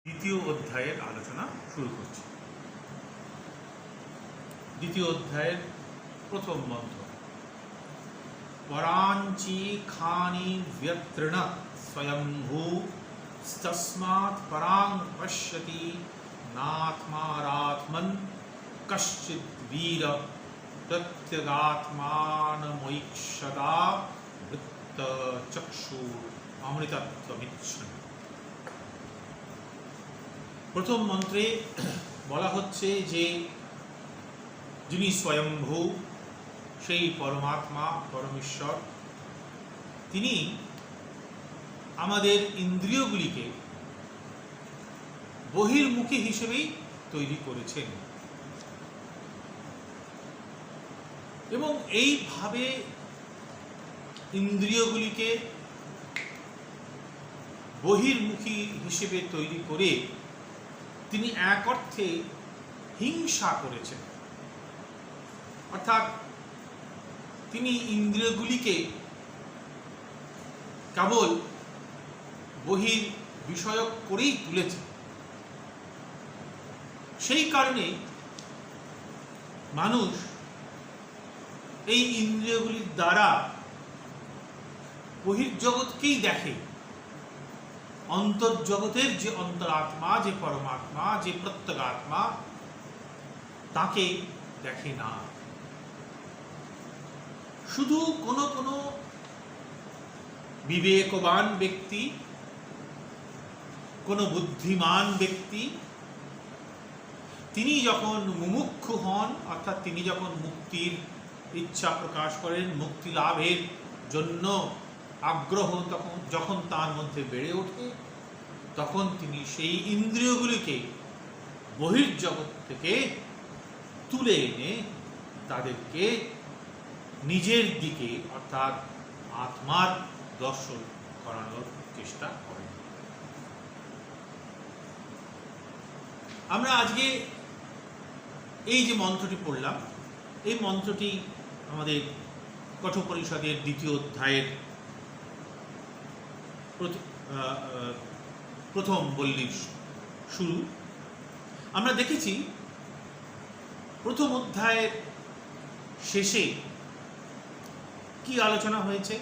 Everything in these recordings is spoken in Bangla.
দ্বিতীয় অধ্যায়ের আলোচনা শুরু করছি। দ্বিতীয় অধ্যায়ের প্রথম মন্ত্র, পরাঞ্চি খানি ব্যতৃণ স্বয়ংভূ তস্মাৎ পরাং পশ্যতি নাত্মারাত্মন কশ্চিৎ বীর প্রত্যগাত্মানমৈক্ষতা বৃত্ত চক্ষু অমৃতত্বমিচ্ছন। প্রথম মন্ত্রে বলা হচ্ছে যে যিনি স্বয়ংভূ, সেই পরমাত্মা পরমেশ্বর, তিনি আমাদের ইন্দ্রিয়গুলিকে বহির্মুখী হিসেবেই তৈরি করেছেন এবং এইভাবে ইন্দ্রিয়গুলিকে বহির্মুখী হিসেবে তৈরি করে তিনি এক অর্থে হিংসা করেছেন, অর্থাৎ তিনি ইন্দ্রিয়গুলিকে কেবল বহির বিষয়ক করেই তুলেছেন। সেই কারণে মানুষ এই ইন্দ্রিয়গুলির দ্বারা বহির্জগৎকেই দেখে, অন্তর্জগতের যে অন্তরাত্মা, যে পরমাত্মা, যে প্রত্যগাত্মা, তাকে দেখে না। শুধু কোনো কোনো বিবেকবান ব্যক্তি, কোনো বুদ্ধিমান ব্যক্তি, তিনি যখন মুমুক্ষু হন, অর্থাৎ তিনি যখন মুক্তির ইচ্ছা প্রকাশ করেন, মুক্তি লাভের জন্য আগ্রহ যখন তার মধ্যে বেড়ে ওঠে, তখন তিনি সেই ইন্দ্রিয়গুলিকে বহির্জগৎ থেকে তুলে এনে তাদেরকে নিজের দিকে অর্থাৎ আত্মার দর্শন করানোর চেষ্টা করেন। আমরা আজকে এই যে মন্ত্রটি পড়লাম, এই মন্ত্রটি আমাদের কঠোপনিষদের দ্বিতীয় অধ্যায়ের প্রথম বল্লীর শুরু। আমরা দেখেছি প্রথম অধ্যায়ের শেষে কি আলোচনা হয়েছে।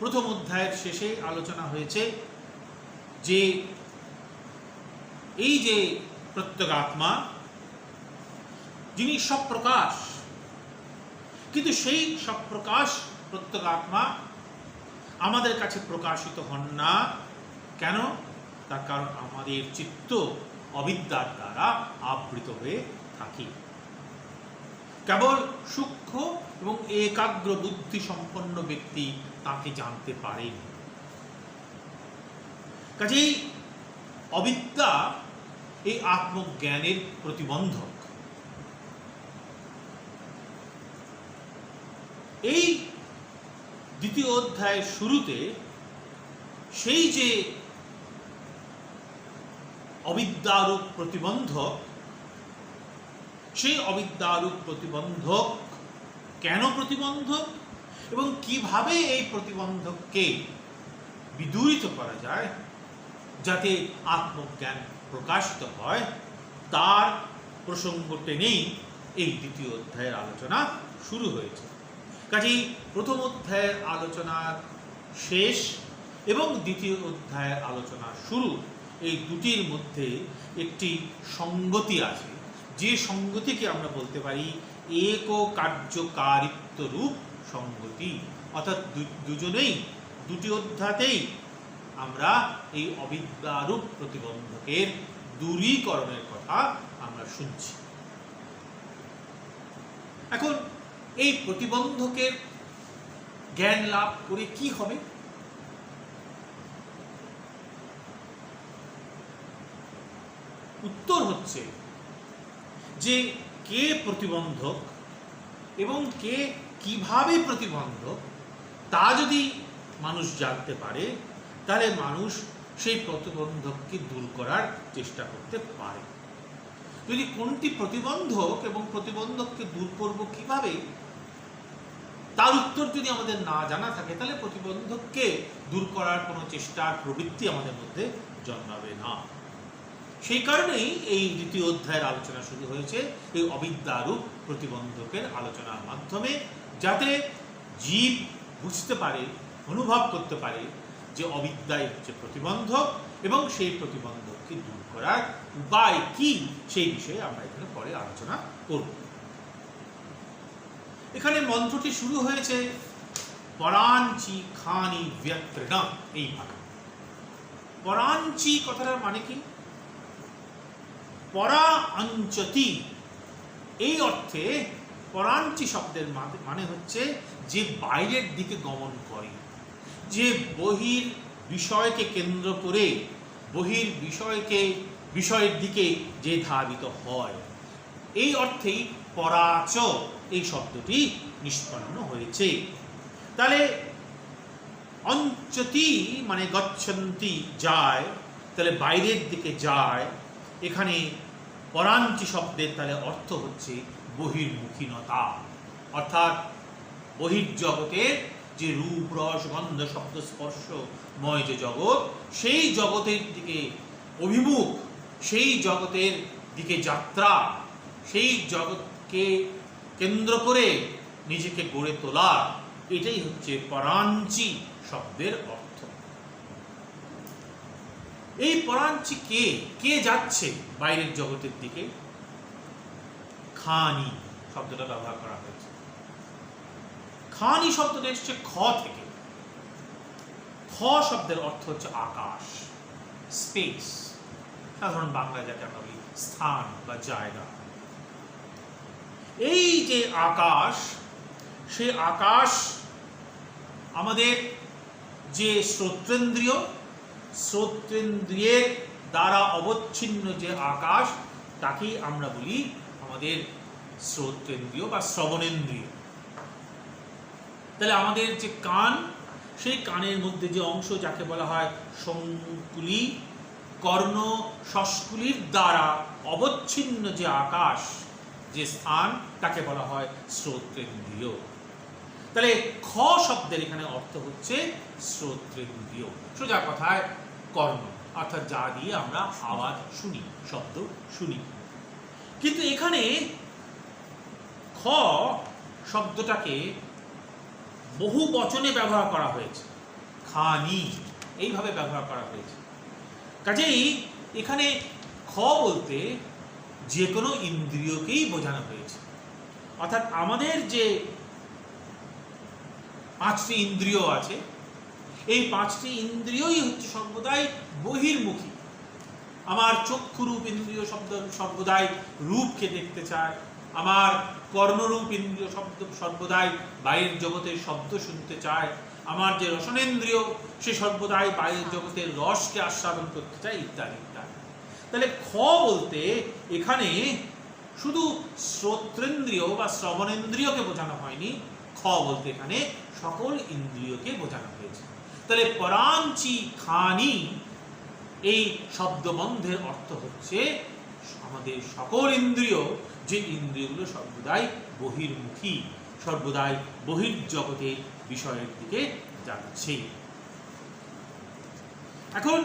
প্রথম অধ্যায়ের শেষে আলোচনা হয়েছে যে এই যে প্রত্যগাত্মা, যিনি সপ্রকাশ, কিন্তু সেই সপ্রকাশ প্রত্যগাত্মা আমাদের কাছে প্রকাশিত হন না। কেন? তার কারণ আমাদের চিত্ত অবিদ্যার দ্বারা আবৃত হয়ে থাকে। কেবল সূক্ষ্ম এবং একাগ্র বুদ্ধি সম্পন্ন ব্যক্তি তাকে জানতে পারেন। কাজেই অবিদ্যা এই আত্মজ্ঞানের প্রতিবন্ধক। এই দ্বিতীয় অধ্যায়ের শুরুতে সেই যে অবিদ্যারূপ প্রতিবন্ধক, সেই অবিদ্যারূপ প্রতিবন্ধক কেন প্রতিবন্ধক এবং কিভাবে এই প্রতিবন্ধককে বিদূরিত করা যায় যাতে আত্মজ্ঞান প্রকাশিত হয়, তার প্রসঙ্গ টেনেই এই দ্বিতীয় অধ্যায়ের আলোচনা শুরু হয়েছে। কাজেই প্রথম অধ্যায়ের আলোচনার শেষ এবং দ্বিতীয় অধ্যায়ের আলোচনা শুরু, এই দুটির মধ্যে একটি সঙ্গতি আছে, যে সঙ্গতিকে আমরা বলতে পারি এক কার্যকারিত্ব রূপ সঙ্গতি। অর্থাৎ দুজনেই দুটি অধ্যাতেই আমরা এই অবিদ্যারূপ প্রতিবন্ধকের দূরীকরণের কথা আমরা শুনছি। এখন এই প্রতিবন্ধকের জ্ঞান লাভ করে কি হবে? উত্তর হচ্ছে যে কে প্রতিবন্ধক এবং কে কিভাবে প্রতিবন্ধক, তা যদি মানুষ জানতে পারে, তাহলে মানুষ সেই প্রতিবন্ধককে দূর করার চেষ্টা করতে পারে। যদি কোনটি প্রতিবন্ধক এবং প্রতিবন্ধককে দূর করব কিভাবে, তার উত্তর যদি আমাদের না জানা থাকে, তাহলে প্রতিবন্ধককে দূর করার কোনো চেষ্টার প্রবৃত্তি আমাদের মধ্যে জন্মাবে না। সেই কারণেই এই দ্বিতীয় অধ্যায়ের আলোচনা শুরু হয়েছে এই অবিদ্যারূপ প্রতিবন্ধকের আলোচনার মাধ্যমে, যাতে জীব বুঝতে পারে, অনুভব করতে পারে যে অবিদ্যাই হচ্ছে প্রতিবন্ধক এবং সেই প্রতিবন্ধককে দূর করার উপায় কি, সেই বিষয়ে আমরা এখানে পরে আলোচনা করব। এখানে মন্ত্রটি শুরু হয়েছে পরাঞ্চি খানি ব্যত্রেণা, এইভাবে। পরাঞ্চি কথাটার মানে কি? পরা অঞ্চতি, এই অর্থে পরাঞ্চি শব্দের মানে হচ্ছে যে বাইরের দিকে গমন করে, যে বহির বিষয়কে কেন্দ্র করে বহির বিষয়ের দিকে যে ধাবিত হয়, এই অর্থেই পরাচ এই শব্দটি নিষ্পন্ন হয়েছে। তাহলে অঞ্চতি মানে গচ্ছন্তি, যায়, তাহলে বাইরের দিকে যায়। এখানে পরাঞ্চি শব্দের তাহলে অর্থ হচ্ছে বহির্মুখীনতা, অর্থাৎ বহির্জগতের যে রূপ রস গন্ধ শব্দ স্পর্শময় যে জগৎ, সেই জগতের দিকে অভিমুখ, সেই জগতের দিকে যাত্রা, সেই জগৎকে কেন্দ্র করে নিজেকে গড়ে তোলা, এটাই হচ্ছে পরাঞ্চি শব্দের অর্থ। এই পরাঞ্চি কে যাচ্ছে বাইরের জগতের দিকে? খানি শব্দটা ব্যবহার করা হয়েছে। খানি শব্দটা এসছে খ থেকে। খ শব্দের অর্থ হচ্ছে আকাশ, স্পেস, সাধারণ বাংলায় যাকে আমরা বলি স্থান বা জায়গা। এই যে আকাশ, সে আকাশ আমাদের যে শ্রোত্রেন্দ্রিয়ের দ্বারা অবচ্ছিন্ন যে আকাশ, তাকেই আমরা বলি আমাদের শ্রোত্রেন্দ্রিয় বা শ্রবণেন্দ্রিয়। তাহলে আমাদের যে কান, সেই কানের মধ্যে যে অংশ যাকে বলা হয় সংকুলি, কর্ণ সংকুলির দ্বারা অবচ্ছিন্ন যে আকাশ, যে স্থান, তাকে বলা হয় শ্রোত্রেন্দ্রিয়। তাহলে খ শব্দের এখানে অর্থ হচ্ছে শ্রোত্রেন্দ্রিয়, সোজা কথায় কর্ণ, অর্থাৎ যা দিয়ে আমরা আওয়াজ শুনি, শব্দ শুনি। কিন্তু এখানে খ শব্দটাকে বহু বচনে ব্যবহার করা হয়েছে, খানি এইভাবে ব্যবহার করা হয়েছে। কাজেই এখানে খ বলতে যে কোনো ইন্দ্রিয়কেই বোঝানো হয়েছে। অর্থাৎ আমাদের যে পাঁচটি ইন্দ্রিয় আছে, এই পাঁচটি ইন্দ্রিয়ই হচ্ছে সর্বদাই বহির্মুখী। আমার চক্ষুরূপ ইন্দ্রিয় সর্বদাই রূপকে দেখতে চায়, আমার কর্ণরূপ ইন্দ্রিয় সর্বদাই বাইরের জগতের শব্দ শুনতে চায়, আমার যে রসনেন্দ্রিয় সে সর্বদাই বাইরের জগতের রসকে আস্বাদন করতে চায়, ইত্যাদি ইত্যাদি। তাহলে খ বলতে এখানে শুধু শ্রোত্রেন্দ্রিয় বা শ্রবণেন্দ্রিয়কে বোঝানো হয়নি, খ বলতে এখানে সকল ইন্দ্রিয়কে বোঝানো হয়েছে। তাহলে পরাঞ্চি খানি এই শব্দবন্ধের অর্থ হচ্ছে আমাদের সকল ইন্দ্রিয়, যে ইন্দ্রিয়গুলো সর্বদাই বহির্মুখী, সর্বদাই বহির্জগতের বিষয়ের দিকে যাচ্ছে। এখন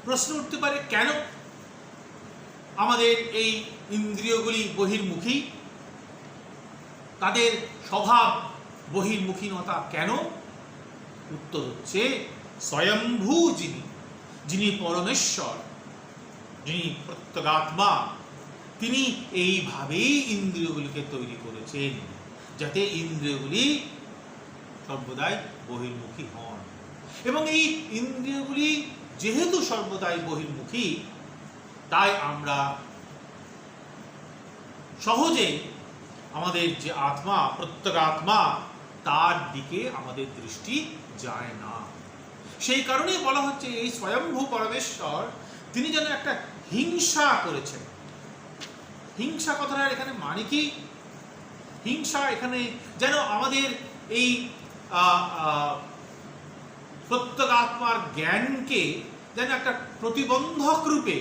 প্রশ্ন উঠতে পারে, কেন আমাদের এই ইন্দ্রিয়গুলি বহির্মুখী? তাদের স্বভাব বহির্মুখীনতা কেন? উত্তর হচ্ছে স্বয়ম্ভূ যিনি পরমেশ্বর, যিনি প্রত্যগাত্মা, তিনি এইভাবেই ইন্দ্রিয়গুলিকে তৈরি করেছেন যাতে ইন্দ্রিয়গুলি সর্বদাই বহির্মুখী হন। এবং এই ইন্দ্রিয়গুলি যেহেতু সর্বদাই বহির্মুখী, তাই আমরা সহজে আমাদের যে আত্মা, প্রত্যগাত্মা, তার দিকে আমাদের দৃষ্টি যায় না। সেই কারণেই বলা হচ্ছে এই স্বয়ম্ভূ পরমেশ্বর তিনি যেন একটা হিংসা করেছেন। হিংসা কথাটার এখানে মানে কি? হিংসা এখানে যেন আমাদের এই প্রত্যগাত্মার জ্ঞানকে যেন একটা প্রতিবন্ধক রূপে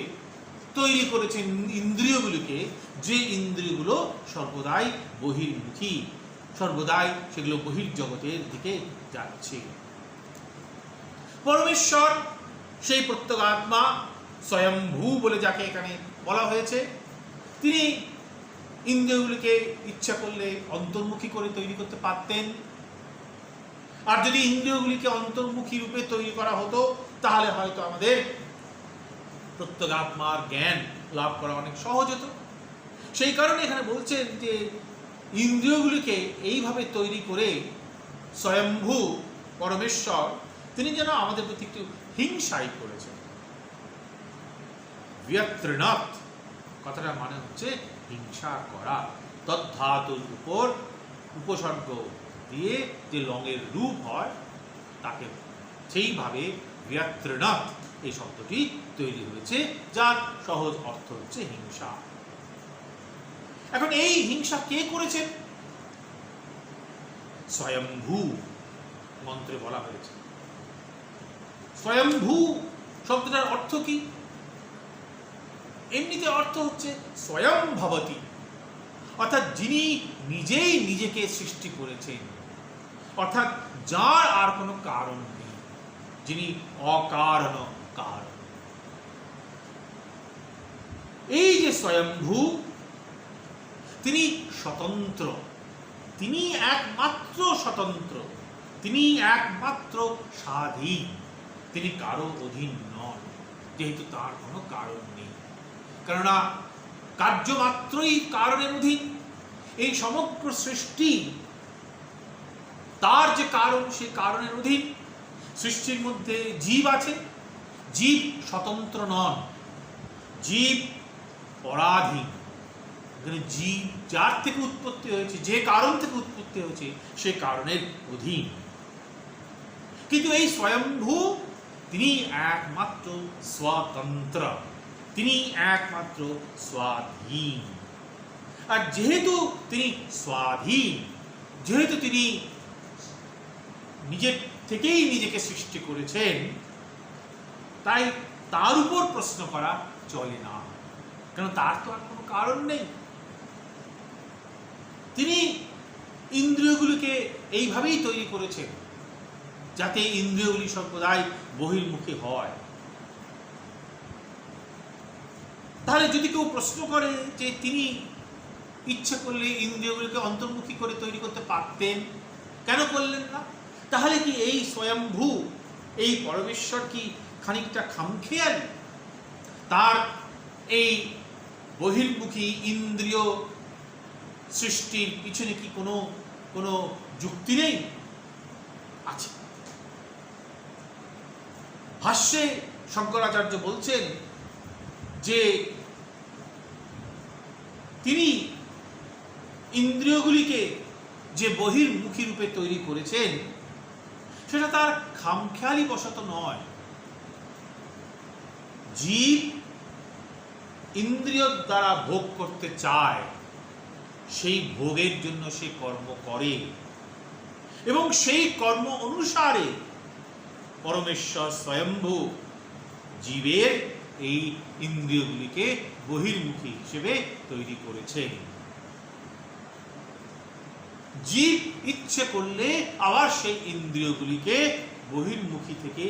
তৈরি করেছেন ইন্দ্রিয়গুলিকে, যে ইন্দ্রিয়গুলো সর্বদাই বহির্মুখী, সর্বদাই সেগুলো বহির্জগতের দিকে যাচ্ছে। পরমেশ্বর সেই প্রত্যগাত্মা স্বয়ম্ভূ বলে যাকে এখানে বলা হয়েছে, তিনি ইন্দ্রিয়গুলিকে ইচ্ছা করলে অন্তর্মুখী করে তৈরি করতে পারতেন। আর যদি ইন্দ্রিয়গুলিকে অন্তর্মুখী রূপে তৈরি করা হতো তাহলে হয়তো আমাদের প্রত্যগাত্মার জ্ঞান লাভ করা অনেক সহজ হতো। সেই কারণে এখানে বলছেন যে ইন্দ্রিয়গুলিকে এইভাবে তৈরি করে স্বয়ম্ভূ পরমেশ্বর তিনি যেন আমাদের প্রতি একটু হিংসাই করেছেন। ব্যত্রনাথ কথাটা মানে হচ্ছে হিংসা করা। তদ্ধাতুর উপর উপসর্গ দিয়ে যে লঙের রূপ হয় তাকে সেইভাবে ব্যত্রনাথ এই শব্দটি তৈরি হয়েছে, যার সহজ অর্থ হচ্ছে হিংসা। এখন এই হিংসা কে করেছেন? স্বয়ম্ভূ মন্ত্রে বলা হয়েছে। স্বয়ম্ভূ শব্দটার অর্থ কি? এমনিতে অর্থ হচ্ছে স্বয়ং ভবতি, অর্থাৎ যিনি নিজেই নিজেকে সৃষ্টি করেছেন, অর্থাৎ যার আর কোনো কারণ নেই, যিনি অকারণ কারণ। এই যে স্বয়ম্ভূ তিনি স্বতন্ত্র, তিনি একমাত্র স্বতন্ত্র, তিনি একমাত্র স্বাধীন, তিনি কারো অধীন নন, যেহেতু তার কোনো কারণ নেই। কেননা কার্য মাত্রই কারণের অধীন। এই সমগ্র সৃষ্টি তার যে কারণ, সেই কারণের অধীন। সৃষ্টির মধ্যে জীব আছে, জীব স্বতন্ত্র নন, জীব পরাধীন। জীব যার থেকে উৎপত্তি হয়েছে, যে কারণ থেকে উৎপত্তি হয়েছে, সে কারণের অধীন। কিন্তু এই স্বয়ম্ভূ তিনি একমাত্র স্বতন্ত্র, তিনি একমাত্র স্বাধীন। আর যেহেতু তিনি স্বাধীন, যেহেতু তিনি নিজের থেকেই নিজেকে সৃষ্টি করেছেন, তাই তার উপর প্রশ্ন করা চলে না, কারণ তার তো আর কোনো কারণ নেই। তিনি ইন্দ্রিয়গুলিকে এইভাবেই তৈরি করেছেন যাতে ইন্দ্রিয়গুলি সর্বদাই বহির্মুখী হয়। তাহলে যদি কেউ প্রশ্ন করে যে তিনি ইচ্ছে করলে ইন্দ্রিয়গুলিকে অন্তর্মুখী করে তৈরি করতে পারতেন, কেন করলেন না? তাহলে কি এই স্বয়ম্ভূ, এই পরমেশ্বর কি খানিকটা খামখেয়ালি? তার এই বহির্মুখী ইন্দ্রিয় সৃষ্টির পিছনে কি কোনো যুক্তি নেই? আছে। ভাষ্যে শঙ্করাচার্য বলছেন যে তিনি ইন্দ্রিয়গুলিকে যে বহির্মুখী রূপে তৈরি করেছেন সেটা তার খামখেয়ালি বশত নয়। জীব ইন্দ্রিয় দ্বারা ভোগ করতে চায়, সেই ভোগের জন্য সে কর্ম করে এবং সেই কর্ম অনুসারে পরমেশ্বর স্বয়ম্ভূ জীবের এই ইন্দ্রিয়গুলিকে বহির্মুখী হিসেবে তৈরি করেছেন। জীব ইচ্ছে করলে আবার সেই ইন্দ্রিয়গুলিকে বহির্মুখী থেকে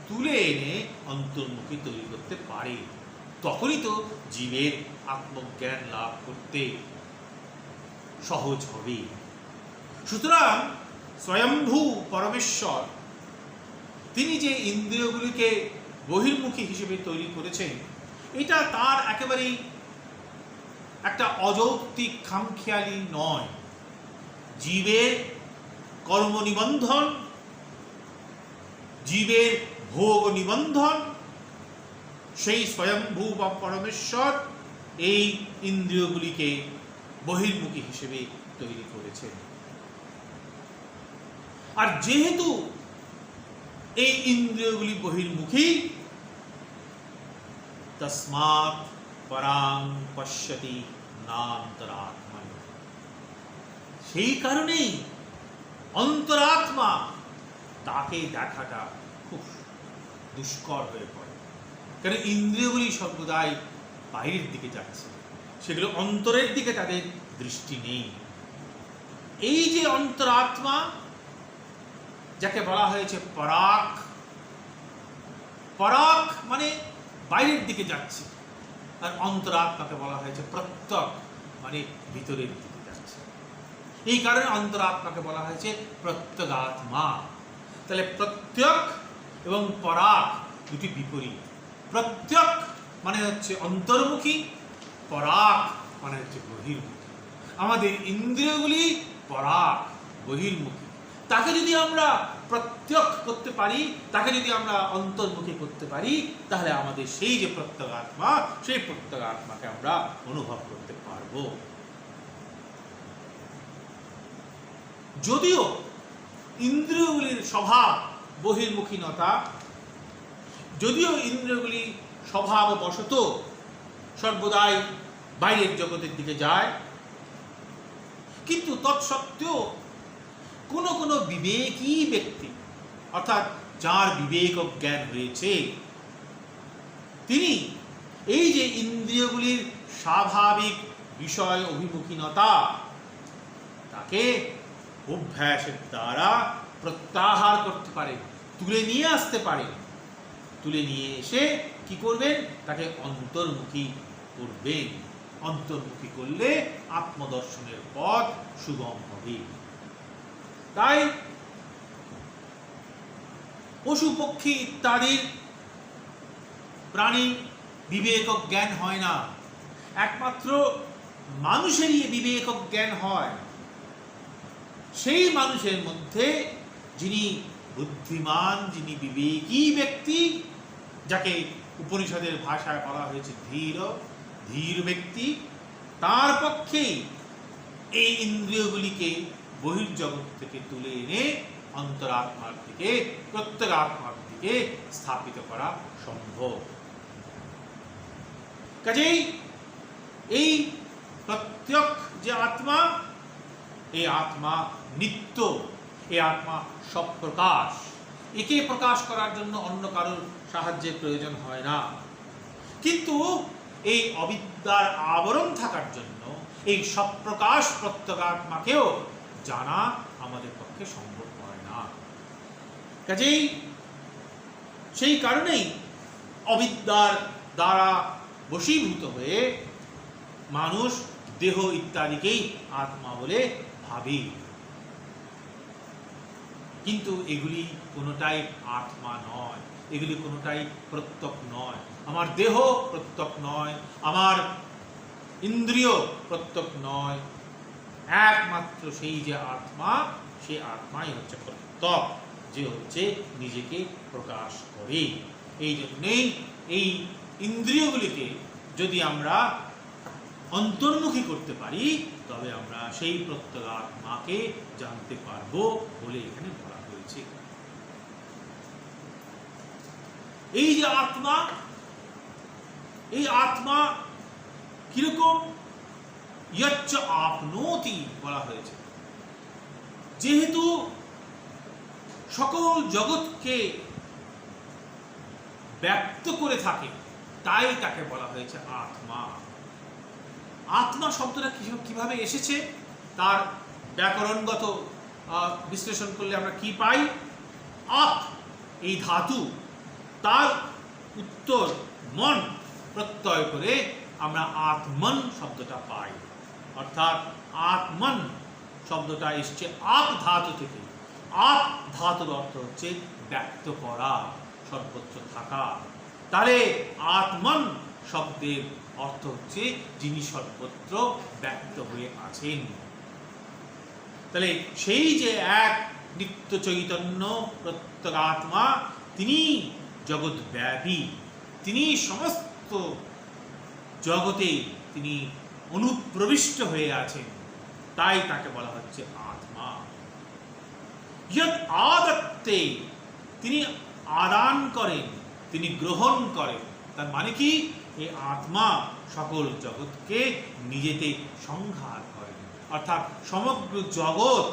তুলে এনে অন্তর্মুখী তৈরি করতে পারে। তখনই তো জীবের আত্মজ্ঞান লাভ করতে সহজ হবে। সুতরাং স্বয়ম্ভূ পরমেশ্বর তিনি যে ইন্দ্রিয়গুলিকে বহির্মুখী হিসেবে তৈরি করেছেন, এটা তার একেবারেই একটা অযৌক্তিক খামখেয়ালি নয়। জীবের কর্ম নিবন্ধন, জীবের ভোগ নিবন্ধন, সেই স্বয়ম্ভূ বা পরমেশ্বর এই ইন্দ্রিয়গুলিকে বহির্মুখী হিসেবে তৈরি করেছেন। আর যেহেতু এই ইন্দ্রিয়গুলি বহির্মুখী, তস্মাৎ পরাং পশ্যতি নান্তরাত্মা, সেই কারণেই অন্তরাত্মা তাকে দেখাটা খুব দুষ্কর হয়ে পড়ে। কারণ ইন্দ্রিয়গুলি সর্বদাই বাইরের দিকে যাচ্ছে, সেগুলো অন্তরের দিকে তাদের দৃষ্টি নেই। এই যে অন্তরাত্মা, যাকে বলা হয়েছে পরাক, পরাক মানে বাইরের দিকে যাচ্ছে, আর অন্তরাত্মাকে বলা হয়েছে প্রত্যক মানে ভিতরের দিকে যাচ্ছে। এই কারণে অন্তরাত্মাকে বলা হয়েছে প্রত্যগাত্মা। তাহলে প্রত্যক এবং পরাক দুটি বিপরীত। প্রত্যক মানে হচ্ছে অন্তর্মুখী, পরাক মানে হচ্ছে বহির্মুখী। আমাদের ইন্দ্রিয়গুলি পরাক, বহির্মুখী। তাকে যদি আমরা প্রত্যক করতে পারি, তাকে যদি আমরা অন্তর্মুখী করতে পারি, তাহলে আমাদের সেই যে প্রত্যগাত্মা, সেই প্রত্যগাত্মাকে আমরা অনুভব করতে পারব। যদিও ইন্দ্রিয়গুলির স্বভাব বহির্মুখীনতা, যদিও ইন্দ্রিয়গুলি স্বভাববশত সর্বদাই বাইরের জগতের দিকে যায়, কিন্তু তৎসত্ত্বেও কোনো কোনো বিবেকী ব্যক্তি, অর্থাৎ যার বিবেক ও জ্ঞান হয়েছে, তিনি এই যে ইন্দ্রিয়গুলির স্বাভাবিক বিষয় অভিমুখীনতা, তাকে অভ্যাসের দ্বারা প্রত্যাহার করতে পারে, তুলে নিয়ে আসতে পারে। তুলে নিয়ে এসে কি করবেন? তাকে অন্তর্মুখী করবেন। অন্তর্মুখী করলে আত্মদর্শনের পথ সুগম হবে। তাই পশু পক্ষী ইত্যাদির প্রাণী বিবেক ও জ্ঞান হয় না, একমাত্র মানুষেরই বিবেক ও জ্ঞান হয়। সেই মানুষের মধ্যে যিনি বুদ্ধিমান, যিনি বিবেকী ব্যক্তি, যাকে উপনিষদের ভাষায় বলা হয়েছে ধীর ব্যক্তি, তার পক্ষেই এই ইন্দ্রিয়গুলিকে বহির্জগৎ থেকে তুলে এনে অন্তরাত্মার দিকে, প্রত্যগাত্মার দিকে স্থাপিত করা সম্ভব। কাজেই এই প্রত্যক যে আত্মা, এই আত্মা নিত্য, এই আত্মা সব প্রকাশ। একে প্রকাশ করার জন্য অন্য কারোর সাহায্যের প্রয়োজন হয় না। কিন্তু এই অবিদ্যার আবরণ থাকার জন্য এই সব প্রকাশ প্রত্যগাত্মাকেও জানা আমাদের পক্ষে সম্ভব হয় না। কাজেই সেই কারণেই অবিদ্যার দ্বারা বশীভূত হয়ে মানুষ দেহ ইত্যাদিকেই আত্মা বলে ভাবে, কিন্তু এগুলি কোনোটাই আত্মা নয়, এগুলি কোনোটাই প্রত্যক নয়। আমার দেহ প্রত্যক নয়, আমার ইন্দ্রিয় প্রত্যক নয়, একমাত্র সেই যে আত্মা, সেই আত্মাই হচ্ছে প্রত্যক, যে হচ্ছে নিজেকে প্রকাশ করে। এই জন্যেই এই ইন্দ্রিয়গুলিকে যদি আমরা অন্তর্মুখী করতে পারি, তবে আমরা সেই প্রত্যগাত্মাকে জানতে পারবো বলে এখানে বলা হয়েছে। এই যে আত্মা, এই আত্মা কিরকম? ইয়চ্চ আপনোতি বলা হয়েছে। যেহেতু সকল জগৎকে ব্যক্ত করে থাকে, তাই তাকে বলা হয়েছে আত্মা। আত্মা শব্দটা কিভাবে এসেছে তার ব্যাকরণগত বিশ্লেষণ করলে আমরা কি পাই? আপ এই ধাতু, তার উত্তর মন প্রত্যয় করে আমরা আত্মন শব্দটা পাই। অর্থাৎ আত্মন শব্দটা এসছে আপ ধাতু থেকে। আপ ধাতুর অর্থ হচ্ছে ব্যক্ত করা, সর্বত্র থাকা। তাহলে আত্মন শব্দের অর্থ হচ্ছে যিনি সর্বত্র ব্যক্ত হয়ে আছেন। তাহলে সেই যে এক নিত্য চৈতন্য প্রত্যগাত্মা, তিনি জগৎব্যাপী, তিনি সমস্ত জগতে তিনি অনুপ্রবিষ্ট হয়ে আছেন, তাই তাকে বলা হচ্ছে আত্মা। যৎ আদত্তে, তিনি আদান করেন, তিনি গ্রহণ করেন। তার মানে কি? এই আত্মা সকল জগৎকে নিজেতে সংঘাত করেন, অর্থাৎ সমগ্র জগৎ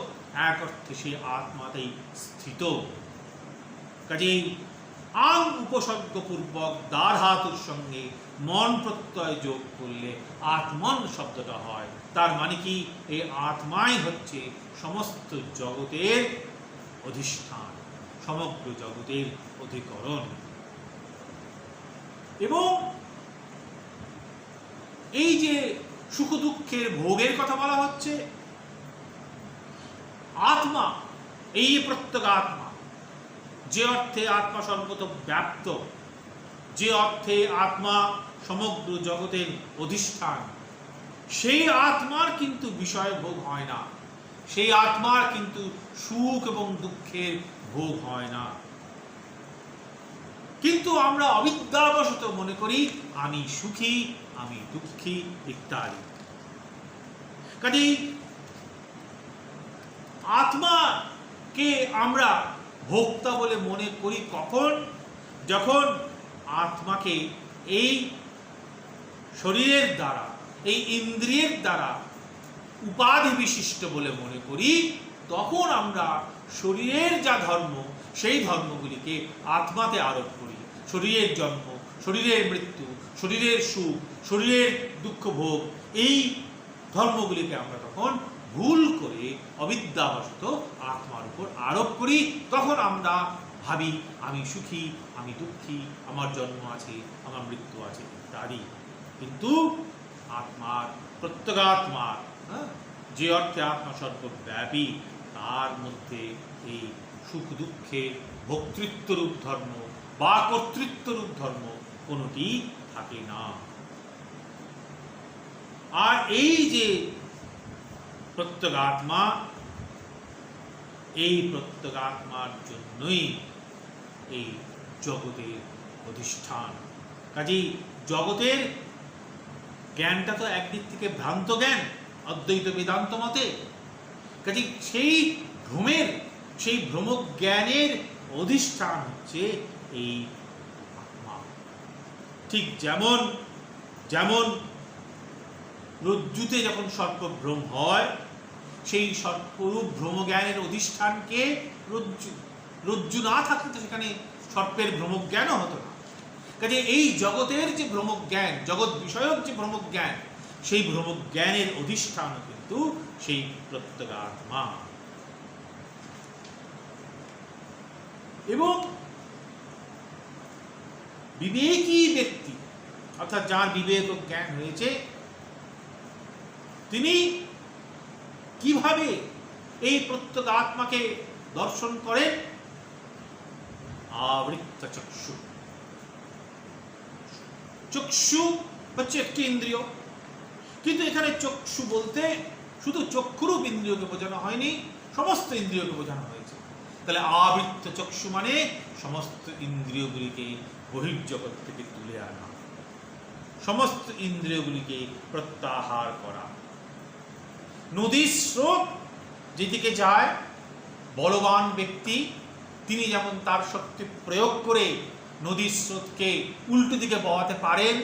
এক অর্থে সেই আত্মাতেই স্থিত। কাজেই আং উপসর্গপূর্বক দা ধাতুর সঙ্গে মন প্রত্যয় যোগ করলে আত্মন শব্দটা হয়। তার মানে কি? এই আত্মাই হচ্ছে সমস্ত জগতের অধিষ্ঠান, সমগ্র জগতের অধিকরণ। এবং এই যে সুখ দুঃখের ভোগের কথা বলা হচ্ছে, আত্মা, এই প্রত্যেক আত্মা, যে অর্থে আত্মা সর্বত ব্যাপ্ত, যে অর্থে আত্মা সমগ্র জগতের অধিষ্ঠান, সেই আত্মার কিন্তু বিষয় ভোগ হয় না, সেই আত্মার কিন্তু সুখ এবং দুঃখের ভোগ হয় না। কিন্তু আমরা অবিদ্যাবশত মনে করি আমি সুখী, আমি দুঃখী ইত্যাদি। কাজেই আত্মাকে আমরা ভোক্তা বলে মনে করি কখন? যখন আত্মাকে এই শরীরের দ্বারা, এই ইন্দ্রিয়ের দ্বারা উপাধি বিশিষ্ট বলে মনে করি, তখন আমরা শরীরের যা ধর্ম, সেই ধর্মগুলিকে আত্মাতে আরোপ করি। শরীরের জন্ম, শরীরের মৃত্যু, শরীরের সুখ, শরীরের দুঃখ ভোগ, এই ধর্মগুলিকে আমরা তখন ভুল করে অবিদ্যাবশত আত্মার উপর আরোপ করি। তখন আমরা ভাবি আমি সুখী, আমি দুঃখী, আমার জন্ম আছে, আমার মৃত্যু আছে ইত্যাদি। কিন্তু আত্মার, প্রত্যেগাত্মার, যে অর্থে আত্মা সর্বব্যাপী, তার মধ্যে এই সুখ দুঃখের ভোক্তৃত্বরূপ ধর্ম বা কর্তৃত্বরূপ ধর্ম কোনোটি থাকে না। আর এই যে প্রত্যেগাত্মা, এই প্রত্যেগাত্মার জন্যই এই জগতের অধিষ্ঠান। কাজেই জগতের জ্ঞানটা তো একদিক থেকে ভ্রান্ত জ্ঞান অদ্বৈত বেদান্ত মতে। কাজেই সেই ভ্রমের, সেই ভ্রম জ্ঞানের অধিষ্ঠান হচ্ছে এই আত্মা। ঠিক যেমন যেমন রজ্জুতে যখন সর্পভ্রম হয়, সেই সর্পরূপ ভ্রমজ্ঞানের অধিষ্ঠানকে রজ্জু, রজ্জু না থাকলে তো সেখানে সর্পের ভ্রমজ্ঞানও হতো না। কাজে এই জগতের যে ভ্রমজ্ঞান, জগৎ বিষয়ক যে ভ্রমজ্ঞান, সেই ভ্রমজ্ঞানের অধিষ্ঠান কিন্তু সেই প্রত্যেগাত্মা। এবং বিবেকী ব্যক্তি, অর্থাৎ যার বিবেক ও জ্ঞান হয়েছে, তিনি কিভাবে এই প্রত্যেক আত্মাকে দর্শন করেন? আবৃত্ত চক্ষু। চক্ষু হচ্ছে একটি ইন্দ্রিয়, কিন্তু এখানে চক্ষু বলতে শুধু চক্ষুরূপ ইন্দ্রিয়কে বোঝানো হয়নি, সমস্ত ইন্দ্রিয়কে বোঝানো হয়েছে। তাহলে আবৃত্ত চক্ষু মানে সমস্ত ইন্দ্রিয়গুলিকে বহির্জগৎ থেকে তুলে আনা, সমস্ত ইন্দ্রিয়গুলিকে প্রত্যাহার করা। নদীর স্রোত যেদিকে যায়, বলবান ব্যক্তি তিনি যেমন তার শক্তি প্রয়োগ করে নদীর স্রোতকে উল্টো দিকে বওয়াতে পারেন,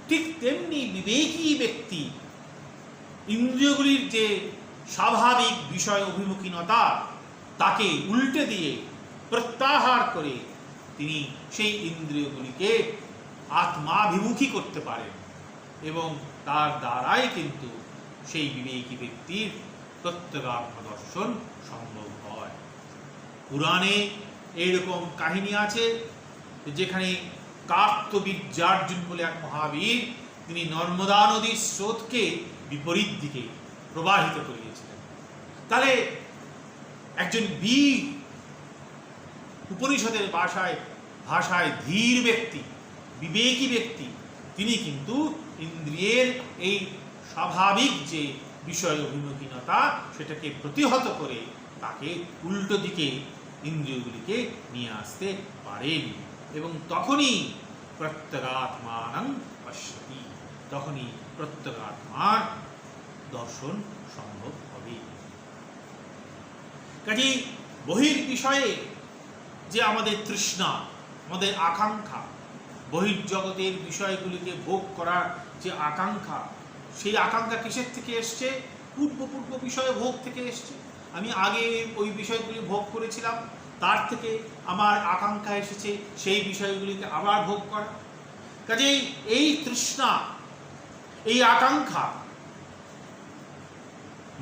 ঠিক তেমনি বিবেকী ব্যক্তি ইন্দ্রিয়গুলির যে স্বাভাবিক বিষয় অভিমুখীনতা, তাকে উল্টে দিয়ে প্রত্যাহার করে তিনি সেই ইন্দ্রিয়গুলিকে আত্মাভিমুখী করতে পারেন, এবং তার দ্বারাই কিন্তু সেই বিবেকী ব্যক্তির প্রত্যেগাত্মা দর্শন সম্ভব হয়। পুরাণে এইরকম কাহিনী আছে, যেখানে কার্তবীর্যার্জুন বলে এক মহাবীর, তিনি নর্মদা নদীর স্রোতকে বিপরীত দিকে প্রবাহিত করিয়েছিলেন। তাহলে একজন বীর, উপনিষদের ভাষায় ধীর ব্যক্তি, বিবেকী ব্যক্তি, তিনি কিন্তু ইন্দ্রিয়ের এই স্বাভাবিক যে বিষয় অভিমুখীনতা, সেটাকে প্রতিহত করে তাকে উল্টো দিকে ইন্দ্রিয়গুলিকে নিয়ে আসতে পারেন। এবং তখনই প্রত্যগাত্মানং পশ্যতি, তখনই প্রত্যগাত্মার দর্শন সম্ভব হবে। কাজেই বহির বিষয়ে যে আমাদের তৃষ্ণা, আমাদের আকাঙ্ক্ষা, বহির্জগতের বিষয়গুলিকে ভোগ করার যে আকাঙ্ক্ষা, সেই আকাঙ্ক্ষা কিসের থেকে এসছে? পূর্ব বিষয় ভোগ থেকে এসছে। আমি আগে ওই বিষয়গুলি ভোগ করেছিলাম, তার থেকে আমার আকাঙ্ক্ষা এসেছে সেই বিষয়গুলিকে আবার ভোগ করা। কাজেই এই তৃষ্ণা, এই আকাঙ্ক্ষা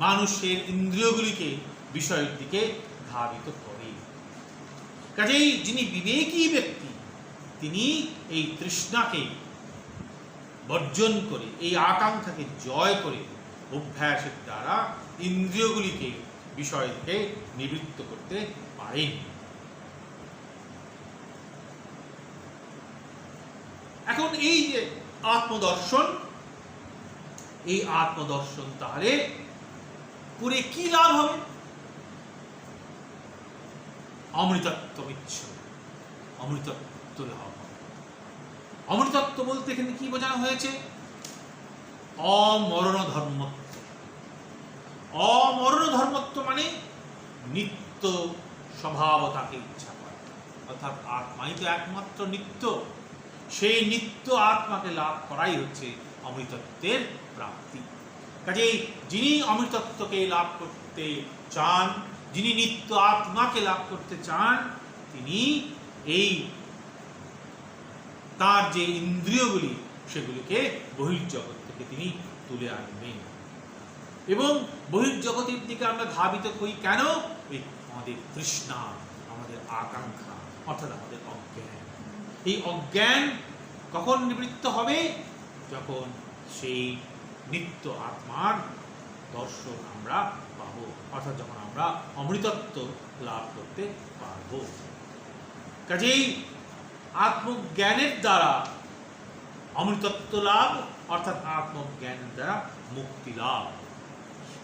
মানুষের ইন্দ্রিয়গুলিকে বিষয়ের দিকে ধাবিত করে। কাজেই যিনি বিবেকী ব্যক্তি, তিনি এই তৃষ্ণাকে বর্জন করে, এই আকাঙ্ক্ষাকে জয় করে অভ্যাসের দ্বারা ইন্দ্রিয়গুলিকে বিষয় থেকে নিবৃত্ত করতে পারেন। এখন এই যে আত্মদর্শন, এই আত্মদর্শন তাহলে করে কি লাভ হবে? অমৃতত্ব ইচ্ছ, অমৃতত্ব লাভ হবে। অমৃতত্ব বলতে এখানে কি বোঝানো হয়েছে? অমরণ ধর্মত্ব। অমরণ ধর্মত্ব মানে নিত্য স্বভাবতাকে ইচ্ছা করে, অর্থাৎ আত্মাই তো একমাত্র নিত্য। সেই নিত্য আত্মাকে লাভ করাই হচ্ছে অমৃতত্বের প্রাপ্তি। কাজেই যিনি অমৃতত্বকে লাভ করতে চান, যিনি নিত্য আত্মাকে লাভ করতে চান, তিনি এই তার যে ইন্দ্রিয়গুলি সেগুলিকে বহির্জগৎ থেকে তিনি তুলে আনবেন। এবং বহির্জগতের দিকে আমরা ধাবিত হই কেন? এই আমাদের তৃষ্ণা, আমাদের আকাঙ্ক্ষা, অর্থাৎ আমাদের অজ্ঞান। এই অজ্ঞান কখন নিবৃত্ত হবে? যখন সেই নিত্য আত্মার দর্শন আমরা পাব, অর্থাৎ যখন আমরা অমৃতত্ব লাভ করতে পারব। কাজেই আত্মজ্ঞানের দ্বারা অমৃতত্ব লাভ, অর্থাৎ আত্মজ্ঞানের দ্বারা মুক্তি লাভ।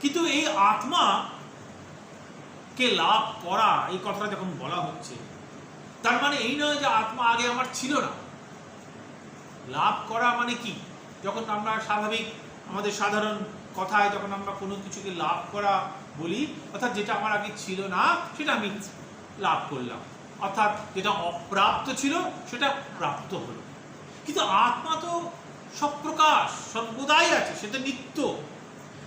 কিন্তু এই আত্মাকে লাভ করা, এই কথাটা যখন বলা হচ্ছে, তার মানে এই নয় যে আত্মা আগে আমার ছিল না। লাভ করা মানে কি? যখন আমরা স্বাভাবিক আমাদের সাধারণ কথায় যখন আমরা কোনো কিছুকে লাভ করা বলি, অর্থাৎ যেটা আমার আগে ছিল না সেটা আমি লাভ করলাম, অর্থাৎ যেটা অপ্রাপ্ত ছিল সেটা প্রাপ্ত হলো। কিন্তু আত্মা তো সব প্রকাশ, সর্বদাই আছে, সেটা নিত্য।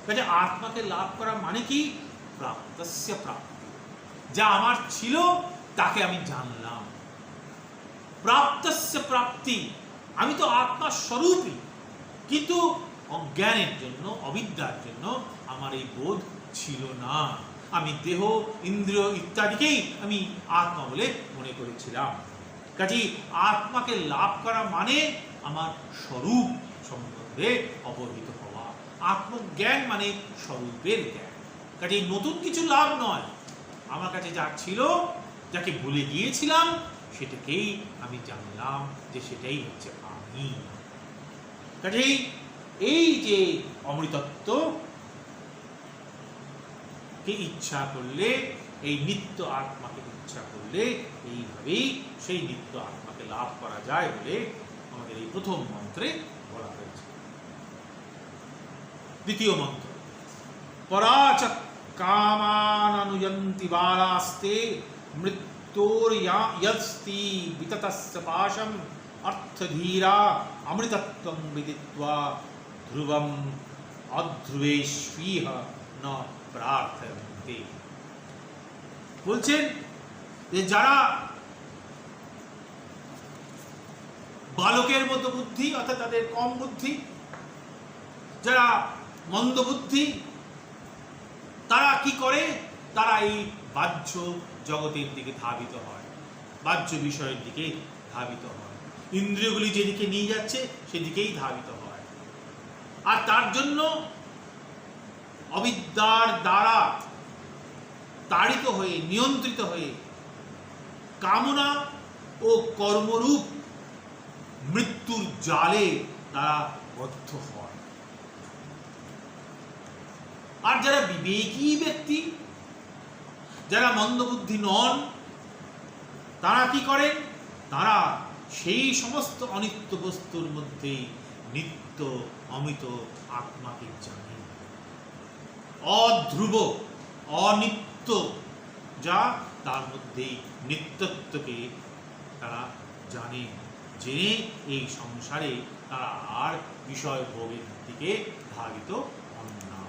কাজে আত্মাকে লাভ করা মানে কি? প্রাপ্তস্য প্রাপ্তি। যা আমার ছিল তাকে আমি জানলাম। প্রাপ্তস্য প্রাপ্তি, আমি তো আত্মার স্বরূপই, কিন্তু অজ্ঞানের জন্য, অবিদ্যার জন্য আমার এই বোধ ছিল না। আমি দেহ, ইন্দ্রিয় ইত্যাদিকেই আমি আত্মা বলে মনে করেছিলাম। কাজেই আত্মাকে লাভ করা মানে আমার স্বরূপ সম্বন্ধে অবহিত হওয়া। আত্মজ্ঞান মানে স্বরূপের জ্ঞান। কাজেই নতুন কিছু লাভ নয়, আমার কাছে যা ছিল, যাকে ভুলে গিয়েছিলাম, সেটাকেই আমি জানলাম যে সেটাই হচ্ছে আমি। কাজেই এই যে অমৃতত্ব কে ইচ্ছা করলে, এই নিত্য আত্মাকে ইচ্ছা করলে, এইভাবেই সেই নিত্য আত্মাকে লাভ করা যায় বলে আমাদের এই প্রথম মন্ত্রে বলা হয়েছে। দ্বিতীয় মন্ত্র, পরাচ কামানুয়ন্তি বালাস্তে মৃত্যুর্যস্তি বিততস্য পাশম অর্থধীরা অমৃতত্বং বিদিত্বা ধ্রুবম অধ্রুবেষ্বিহ ন প্রার্থয়ন্তে। বলছেন যে যারা বালকের মতো বুদ্ধি, অর্থাৎ তাদের কম বুদ্ধি, যারা মন্দ বুদ্ধি, তারা কি করে? তারা এই বাহ্য জগতের দিকে ধাবিত হয়, বাহ্য বিষয়ের দিকে ধাবিত হয়, ইন্দ্রিয়গুলি যেদিকে নিয়ে যাচ্ছে সেদিকেই ধাবিত হয়। আর তার জন্য অবিদ্যার দ্বারা তাড়িত হয়ে, নিয়ন্ত্রিত হয়ে কামনা ও কর্মরূপ মৃত্যুর জালে তারা বদ্ধ হয়। আর যারা বিবেকী ব্যক্তি, যারা মন্দবুদ্ধি নন, তারা কি করেন? তারা সেই সমস্ত অনিত্য বস্তুর মধ্যে নিত্য অমিত আত্মাকে জানেন। অধ্রুব, অনিত্য যা, তার মধ্যে নিত্যত্বকে তারা জানেন, জেনে এই সংসারে তারা আর বিষয় ভোগের দিকে ধাবিত হন না।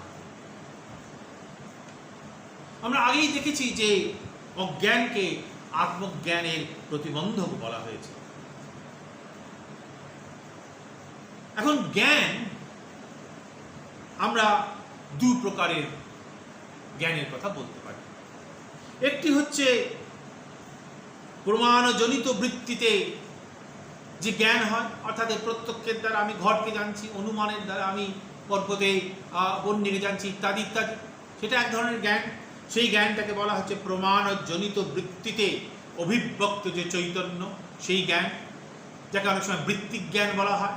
আমরা আগেই দেখেছি যে অজ্ঞানকে আত্মজ্ঞানের প্রতিবন্ধক বলা হয়েছে। এখন জ্ঞান, আমরা দু প্রকারের জ্ঞানের কথা বলতে পারি। একটি হচ্ছে প্রমাণজনিত বৃত্তিতে যে জ্ঞান হয়, অর্থাৎ এই প্রত্যক্ষের দ্বারা আমি ঘটকে জানছি, অনুমানের দ্বারা আমি পর্বতে বন্যকে জানছি, ইত্যাদি ইত্যাদি, সেটা এক ধরনের জ্ঞান। সেই জ্ঞানটাকে বলা হচ্ছে প্রমাণজনিত বৃত্তিতে অভিব্যক্ত যে চৈতন্য, সেই জ্ঞান, যাকে অনেক সময় বৃত্তিক জ্ঞান বলা হয়।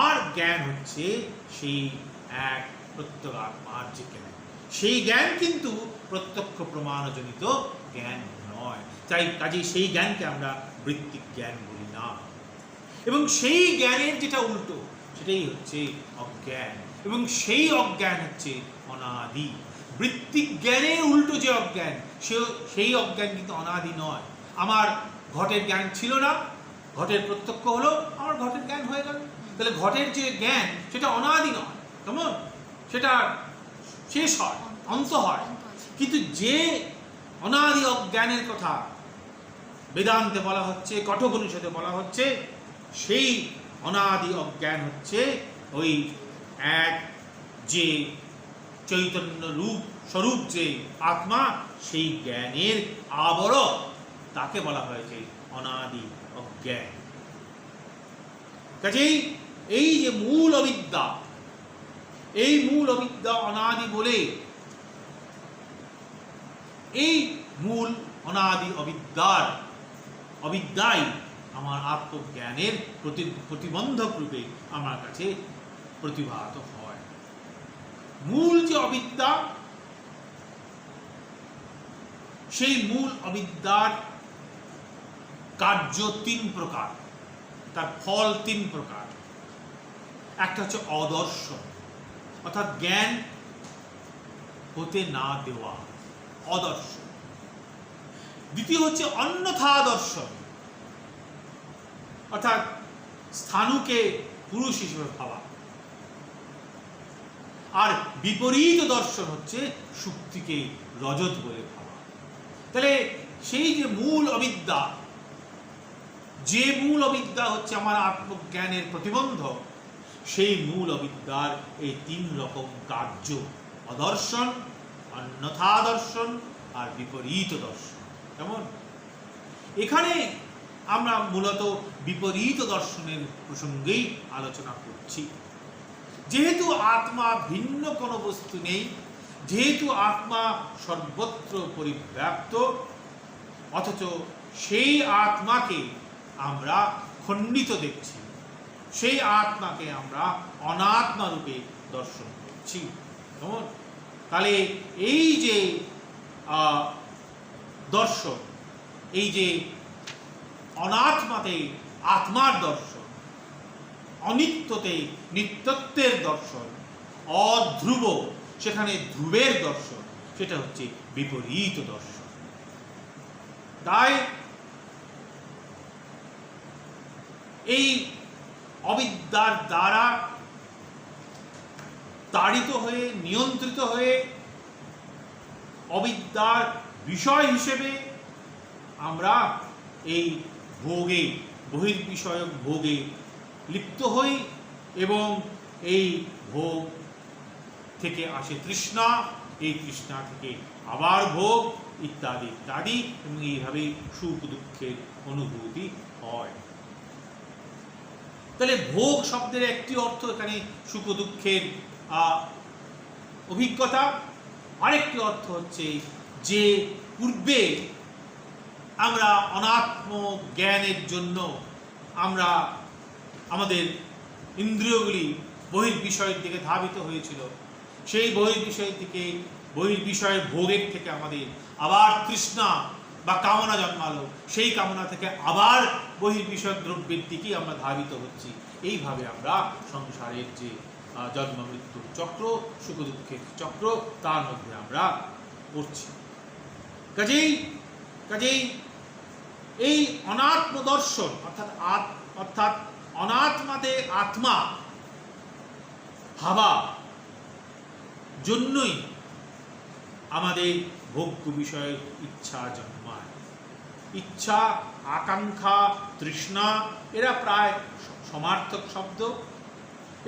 আর জ্ঞান হচ্ছে সেই এক প্রত্যগাত্মার যে জ্ঞান, সেই জ্ঞান কিন্তু প্রত্যক্ষ প্রমাণজনিত জ্ঞান নয়। তাই কাজেই সেই জ্ঞানকে আমরা বৃত্তিক জ্ঞান বলি না। এবং সেই জ্ঞানের যেটা উল্টো, সেটাই হচ্ছে অজ্ঞান, এবং সেই অজ্ঞান হচ্ছে অনাদি। বৃত্তিক জ্ঞানের উল্টো যে অজ্ঞান, সেই অজ্ঞান কিন্তু অনাদি নয়। আমার ঘটের জ্ঞান ছিল না, ঘটের প্রত্যক্ষ হলো, আমার ঘটের জ্ঞান হয়ে গেল। তাহলে ঘটের যে জ্ঞান সেটা অনাদি নয়, কেমন, সেটা শেষ হয়, অন্ত হয়। কিন্তু যে অনাদি অজ্ঞানের কথা বেদান্তে বলা হচ্ছে, কঠোপনিষদে বলা হচ্ছে, সেই অনাদি অজ্ঞান হচ্ছে ওই এক যে চৈতন্য রূপ স্বরূপ যে আত্মা, সেই জ্ঞানের আবরণ, তাকে বলা হয়েছে অনাদি অজ্ঞান। কাজেই এই যে মূল অবিদ্যা, এই মূল অবিদ্যা অনাদি বলে, এই মূল অনাদি অবিদ্যাই আমার আত্মজ্ঞানের প্রতিবন্ধক রূপে আমার কাছে প্রতিভাত হয়। মূল যে অবিদ্যা, সেই মূল অবিদ্যার কার্য তিন প্রকার, তার ফল তিন প্রকার। একটা হচ্ছে অদর্শন, অর্থাৎ জ্ঞান হতে না দেওয়া, অদর্শন। দ্বিতীয় হচ্ছে অন্যথা দর্শন, অর্থাৎ স্থাণুকে পুরুষ হিসেবে ভাবা। আর বিপরীত দর্শন হচ্ছে সুক্তিকে রজত বলে ভাবা। তাহলে সেই যে মূল অবিদ্যা, যে মূল অবিদ্যা হচ্ছে আমার আত্মজ্ঞানের প্রতিবন্ধক, সেই মূল অবিদ্যার এই তিন রকম কার্য, অদর্শন, অন্যথা দর্শন আর বিপরীত দর্শন। কেমন, এখানে আমরা মূলত বিপরীত দর্শনের প্রসঙ্গেই আলোচনা করছি। যেহেতু আত্মা ভিন্ন কোনো বস্তু নেই, যেহেতু আত্মা সর্বত্র পরিব্যাপ্ত, অথচ সেই আত্মাকে আমরা খণ্ডিত দেখছি, সেই আত্মাকে আমরা অনাত্মা রূপে দর্শন করছি। কেমন, তাহলে এই যে দর্শন, এই যে অনাত্মাতে আত্মার দর্শন, অনিত্যতে নিত্যত্বের দর্শন, অধ্রুব সেখানে ধ্রুবের দর্শন, সেটা হচ্ছে বিপরীত দর্শন। তাই এই অবিদ্যার দ্বারা তাড়িত হয়ে, নিয়ন্ত্রিত হয়ে, অবিদ্যার বিষয় হিসেবে আমরা এই ভোগে, বহির্বিষয়ক ভোগে লিপ্ত হই, এবং এই ভোগ থেকে আসে তৃষ্ণা, এই তৃষ্ণা থেকে আবার ভোগ, ইত্যাদি ইত্যাদি, এবং এইভাবে সুখ দুঃখের অনুভূতি হয়। তাহলে ভোগ শব্দের একটি অর্থ এখানে সুখ দুঃখের অভিজ্ঞতা, আরেকটি অর্থ হচ্ছে যে পূর্বে আমরা অনাত্ম জ্ঞানের জন্য আমরা আমাদের ইন্দ্রিয়গুলি বহির্বিষয়ের দিকে ধাবিত হয়েছিল, সেই বহির্বিষয়ের দিকে, বহির্বিষয়ের ভোগের থেকে আমাদের আবার তৃষ্ণা বা কামনা জন্মালো, সেই কামনা থেকে আবার বহির্বিষয়ক দ্রব্যের দিকেই আমরা ধাবিত হচ্ছি। এইভাবে আমরা সংসারের যে জন্ম মৃত্যুর চক্র, সুখ দুঃখের চক্র, তার মধ্যে আমরা পড়ছি। কাজেই এই অনাত্ম দর্শন, অর্থাৎ অনাত্মাতে আত্মা ভাবা জন্যই আমাদের ভোগ্য বিষয়ের ইচ্ছা জন্মায়। ইচ্ছা, আকাঙ্ক্ষা, তৃষ্ণা এরা প্রায় সমার্থক শব্দ,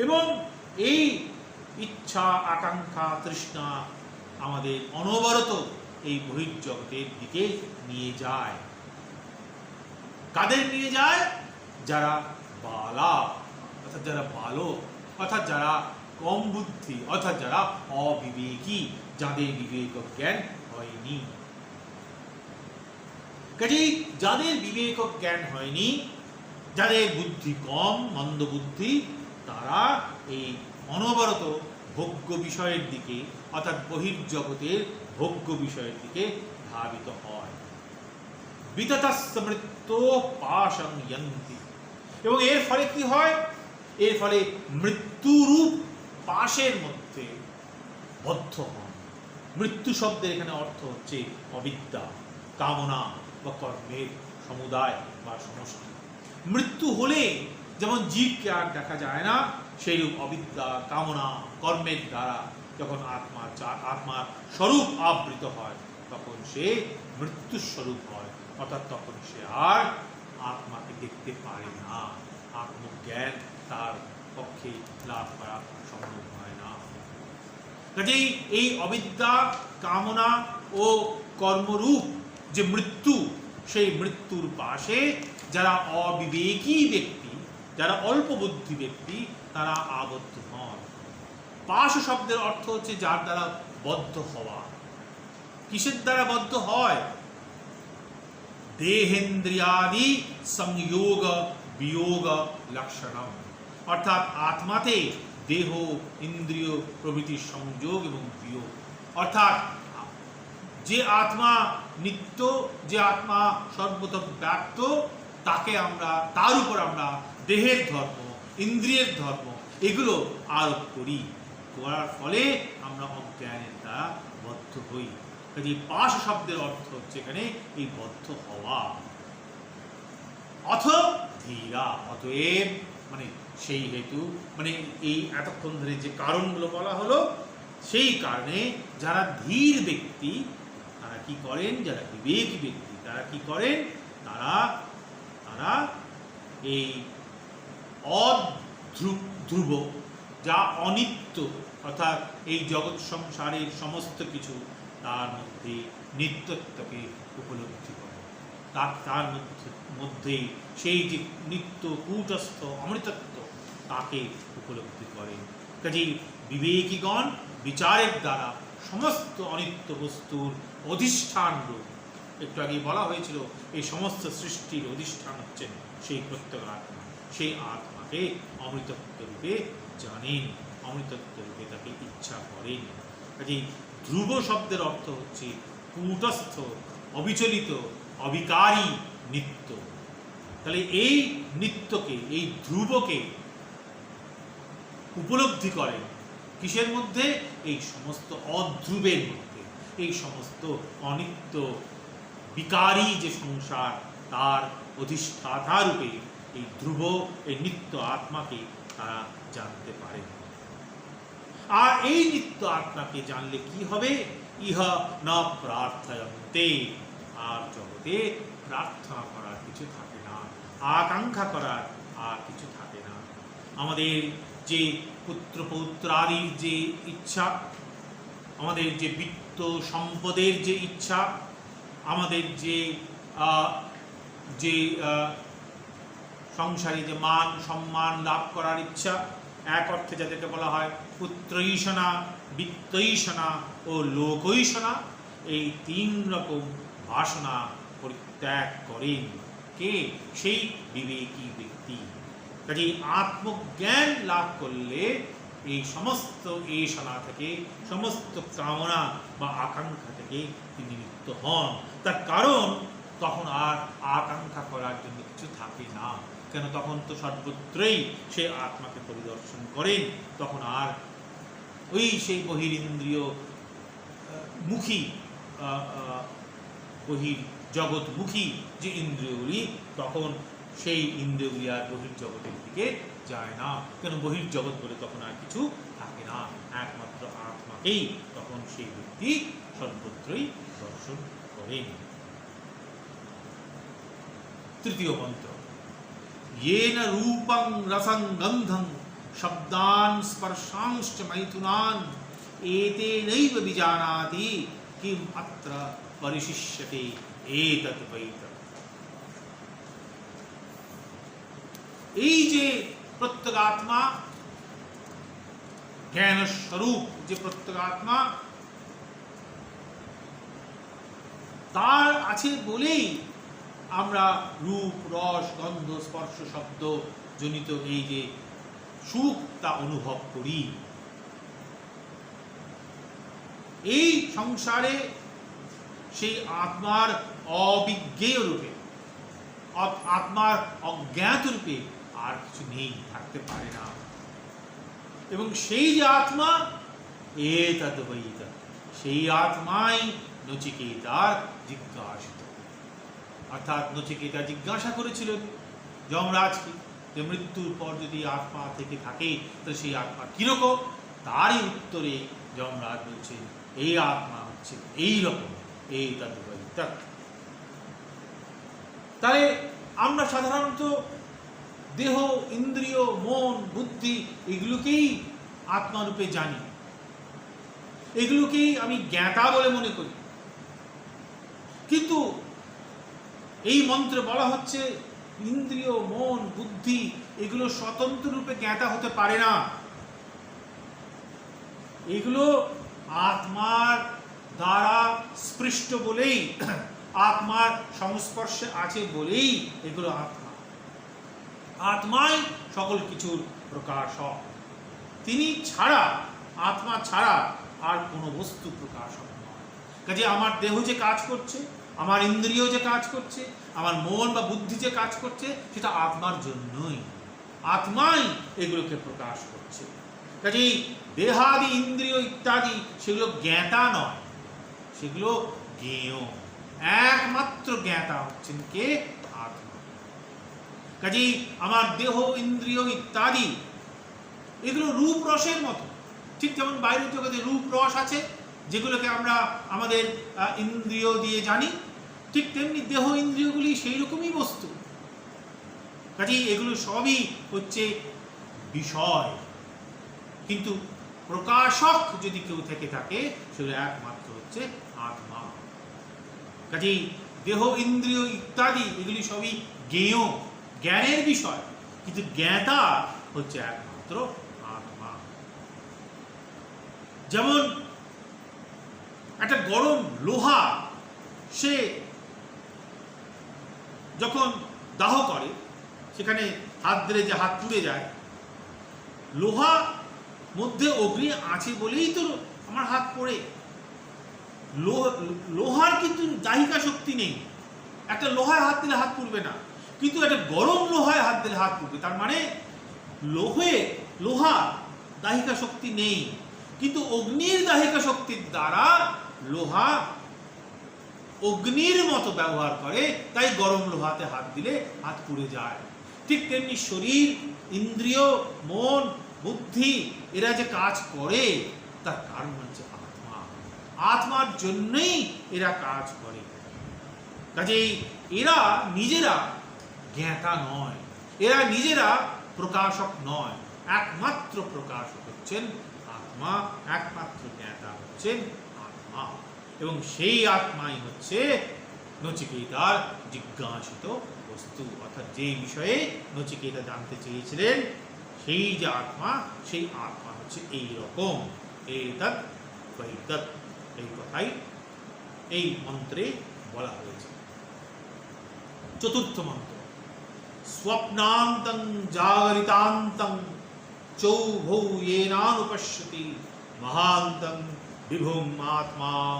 এবং এই ইচ্ছা, আকাঙ্ক্ষা, তৃষ্ণা আমাদের অনবরত এই বহির্জগতের দিকে নিয়ে যায়। কাদের নিয়ে যায়? যারা বালা অর্থাৎ যারা বালক, অর্থাৎ যারা কম বুদ্ধি, অর্থাৎ যারা অবিবেকী, যাদের বিবেক জ্ঞান হয়নি। কাজেই যাদের বিবেক জ্ঞান হয়নি, যাদের বুদ্ধি কম, মন্দ বুদ্ধি, তারা এই অনবরত ভোগ্য বিষয়ের দিকে অর্থাৎ বহির্জগতের ভোগ্য বিষয়ের দিকে ধাবিত হয়। বিততস্য মৃত্যু পাশং যন্তি, এবং এর ফলে কি হয়? এর ফলে মৃত্যুরূপ পাশের মধ্যে বদ্ধ হন। মৃত্যু শব্দের এখানে অর্থ হচ্ছে অবিদ্যা, কামনা বা কর্মের সমুদায় বা সমষ্টি। মৃত্যু হলে যেমন জীবকে আর দেখা যায় না, সেইরূপ অবিদ্যা, কামনা, কর্মের দ্বারা যখন আত্মার স্বরূপ আবৃত হয়, তখন সে মৃত্যু স্বরূপ হয়, অর্থাৎ তখন সে আর আত্মাকে দেখতে পারে না। আত্মজ্ঞান তার পক্ষে লাভ করা সম্ভব হয় না। কাজেই এই অবিদ্যা, কামনা ও কর্মরূপ যে মৃত্যু, সেই মৃত্যুর পাশে যারা অবিবেকী ব্যক্তি, যারা অল্প বুদ্ধি ব্যক্তি, তারা আবদ্ধ হন। পাশ শব্দের অর্থ হচ্ছে যার দ্বারা বদ্ধ হওয়া। কিসের দ্বারা বদ্ধ হয়? দেহেন্দ্রিয়াদি সংযোগ বিয়োগ লক্ষণম, অর্থাৎ আত্মাতে দেহ, ইন্দ্রিয় প্রভৃতির সংযোগ এবং বিয়োগ। অর্থাৎ যে আত্মা নিত্য, যে আত্মা সর্বতঃ ব্যাপ্ত, তাকে আমরা, তার উপর আমরা দেহের ধর্ম, ইন্দ্রিয়ের ধর্ম এগুলো আরোপ করি। করার ফলে আমরা অজ্ঞানের দ্বারা বদ্ধ হই। কাজে পাশ শব্দের অর্থ হচ্ছে এখানে এই বদ্ধ হওয়া। অথ ধীরা, অতএব মানে সেই হেতু, মানে এই এতক্ষণ ধরে যে কারণগুলো বলা হলো, সেই কারণে যারা ধীর ব্যক্তি তারা কি করেন? যারা বিবেকী ব্যক্তি তারা কি করেন? তারা এই অধ্রুব, যা অনিত্য, অর্থাৎ এই জগৎ সংসারের সমস্ত কিছু, তার মধ্যে নিত্যত্বকে উপলব্ধি করে। তার মধ্যে সেই যে নিত্য কূটস্থ অমৃতত্ব, তাকে উপলব্ধি করে। কাজেই বিবেকীগণ বিচারের দ্বারা সমস্ত অনিত্য বস্তুর অধিষ্ঠান রূপ, একটু আগে বলা হয়েছিল এই সমস্ত সৃষ্টির অধিষ্ঠান হচ্ছেন সেই প্রত্যেক আত্মা, সেই আত্মাকে অমৃতত্ব রূপে জানেন, অমৃতত্ব রূপে তাকে ইচ্ছা করেন। কাজেই ধ্রুব শব্দের অর্থ হচ্ছে কূটস্থ, অবিচলিত, অবিকারী নিত্য। তাহলে এই নিত্যকে, এই ধ্রুবকে উপলব্ধি করেন কিসের মধ্যে? এই সমস্ত অধ্রুবের মধ্যে, এই সমস্ত অনিত্য বিকারী যে সংসার, তার অধিষ্ঠাতা রূপে এই ধ্রুব, এই নিত্য আত্মাকে তারা জানতে পারে। আর এই নিত্য আত্মাকে জানলে কি হবে? ইহ না প্রার্থয়ন্তে, আর জগতে প্রার্থনা করার কিছু থাকে না, আকাঙ্ক্ষা করার আর কিছু থাকে না। আমাদের যে পুত্র পৌত্রাদির যে ইচ্ছা, আমাদের যে বিত্ত সম্পদের যে ইচ্ছা, আমাদের যে সংসারে যে মান সম্মান লাভ করার ইচ্ছা, এক অর্থে যাদেরকে বলা হয় পুত্রৈষণা, বিত্তৈষণা ও লোকৈষণা, এই তিন রকম বাসনা পরিত্যাগ করেন কে? সেই বিবেকী ব্যক্তি। কাজে আত্মজ্ঞান লাভ করলে এই সমস্ত এষণা থেকে, সমস্ত কামনা বা আকাঙ্ক্ষা থেকে তিনি মুক্ত হন। তার কারণ তখন আর আকাঙ্ক্ষা করার জন্য কিছু থাকে না। কেন? তখন তো সর্বত্রই সে আত্মাকে পরিদর্শন করেন, তখন আর ওই সেই বহিরিন্দ্রিয় মুখী, বহির জগৎমুখী যে ইন্দ্রিয়গুলি, তখন সেই ইন্দ্রিয়গুলি আর বহির্জগতের দিকে যায় না। কেন? বহির্জগৎ বলে তখন আর কিছু থাকে না, একমাত্র আত্মাকেই তখন সেই ব্যক্তি সর্বত্রই দর্শন করেন। তৃতীয় মন্ত্র, येन रूपं रसं गन्धं शब्दान् स्पर्शांश्च मैथुनान् एतेनैव विजानाति किम अत्र परिशिष्यते एतत् वै तत्। এই যে প্রত্যেগাত্মা, জ্ঞান স্বরূপ যে প্রত্যেগাত্মা, তার আছে বলেই আমরা রূপ, রস, গন্ধ, স্পর্শ, শব্দ জনিত এই যে সুখ তা অনুভব করি। এই সংসারে সেই আত্মার অবিজ্ঞেয় রূপে, আত্মার অজ্ঞাত রূপে আর কিছু নেই, থাকতে পারে না। এবং সেই যে আত্মা, সেই আত্মাই নচিকেতার জিজ্ঞাসিত। অর্থাৎ নচিকেতা জিজ্ঞাসা করেছিলেন যমরাজকে যে মৃত্যুর পর যদি আত্মা থেকে থাকে তাহলে সেই আত্মা কিরকম? তারই উত্তরে যমরাজ বলছেন এই আত্মা হচ্ছে এইরকম, এই তদ্বৈতৎ। তাহলে আমরা সাধারণত দেহ, ইন্দ্রিয়, মন, বুদ্ধি এগুলোকেই আত্মারূপে জানি, এগুলোকেই আমি জ্ঞাতা বলে মনে করি। কিন্তু এই মন্ত্রে বলা হচ্ছে ইন্দ্রিয়, মন, বুদ্ধি এগুলো স্বতন্ত্র রূপে জ্ঞাতা হতে পারে না। এগুলো আত্মার দ্বারা স্পৃষ্ট বলেই, আত্মার সংস্পর্শে আছে বলেই এগুলো আত্মা। আত্মাই সকল কিছুর প্রকাশক। তিনি ছাড়া, আত্মা ছাড়া আর কোনো বস্তু প্রকাশক নয়। কাজে আমার দেহ যে কাজ করছে, আমার ইন্দ্রিয় যে কাজ করছে, আমার মন বা বুদ্ধি যে কাজ করছে, সেটা আত্মার জন্যই। আত্মাই এগুলোকে প্রকাশ করছে। কাজেই দেহাদি, ইন্দ্রিয় ইত্যাদি সেগুলো জ্ঞাতা নয়, সেগুলো জ্ঞেয়। একমাত্র জ্ঞাতা হচ্ছেন কে? আত্মা। কাজেই আমার দেহ, ইন্দ্রিয় ইত্যাদি এগুলো রূপ রসের মতো। ঠিক যেমন বাইরের জগতে রূপ রস আছে, যেগুলোকে আমরা আমাদের ইন্দ্রিয় দিয়ে জানি, ঠিক তেমনি দেহ ইন্দ্রিয়গুলি সেই রকমই বস্তু। কাজেই এগুলো সবই হচ্ছে বিষয়, কিন্তু প্রকাশক যদি কেউ থেকে থাকে সেগুলো একমাত্র হচ্ছে আত্মা। কাজেই দেহ, ইন্দ্রিয় ইত্যাদি এগুলি সবই জ্ঞেয়, জ্ঞানের বিষয়, কিন্তু জ্ঞাতা হচ্ছে একমাত্র আত্মা। যেমন একটা গরম লোহা, সে যখন দাহ করে সেখানে হাত দিলে যে হাত পুড়ে যায়, লোহা মধ্যে অগ্নি আছে বলেই তো আমার হাত পড়ে। লোহার কিন্তু দাহিকা শক্তি নেই। একটা লোহায় হাত দিলে হাত পুড়বে না, কিন্তু একটা গরম লোহায় হাত দিলে হাত পুড়বে। তার মানে লোহা দাহিকা শক্তি নেই, কিন্তু অগ্নির দাহিকা শক্তির দ্বারা লোহা অগ্নির মতো ব্যবহার করে, তাই গরম লোহাতে হাত দিলে হাত পুড়ে যায়। ঠিক তেমনি শরীর, ইন্দ্রিয়, মন, বুদ্ধি এরা যে কাজ করে তার কারণ হচ্ছে আত্মা। আত্মার জন্যই এরা কাজ করে। কাজেই এরা নিজেরা জ্ঞাতা নয়, এরা নিজেরা প্রকাশক নয়। একমাত্র প্রকাশক হচ্ছেন আত্মা, একমাত্র জ্ঞাতা হচ্ছেন আত্মা। এবং সেই আত্মাই হচ্ছে নচিকেতার জিজ্ঞাসিত বস্তু। অর্থাৎ যে বিষয়ে নচিকেতা জানতে চেয়েছিলেন সেই যে আত্মা, সেই আত্মা হচ্ছে এইরকম। এতৎ দ্বৈতৎ, এই কথাই এই মন্ত্রে বলা হয়েছে। চতুর্থ মন্ত্র, স্বপ্নান্তং জাগরিতান্তং চৌভৌ येनानुपश्यति মহান্তং বিভুম আত্মাং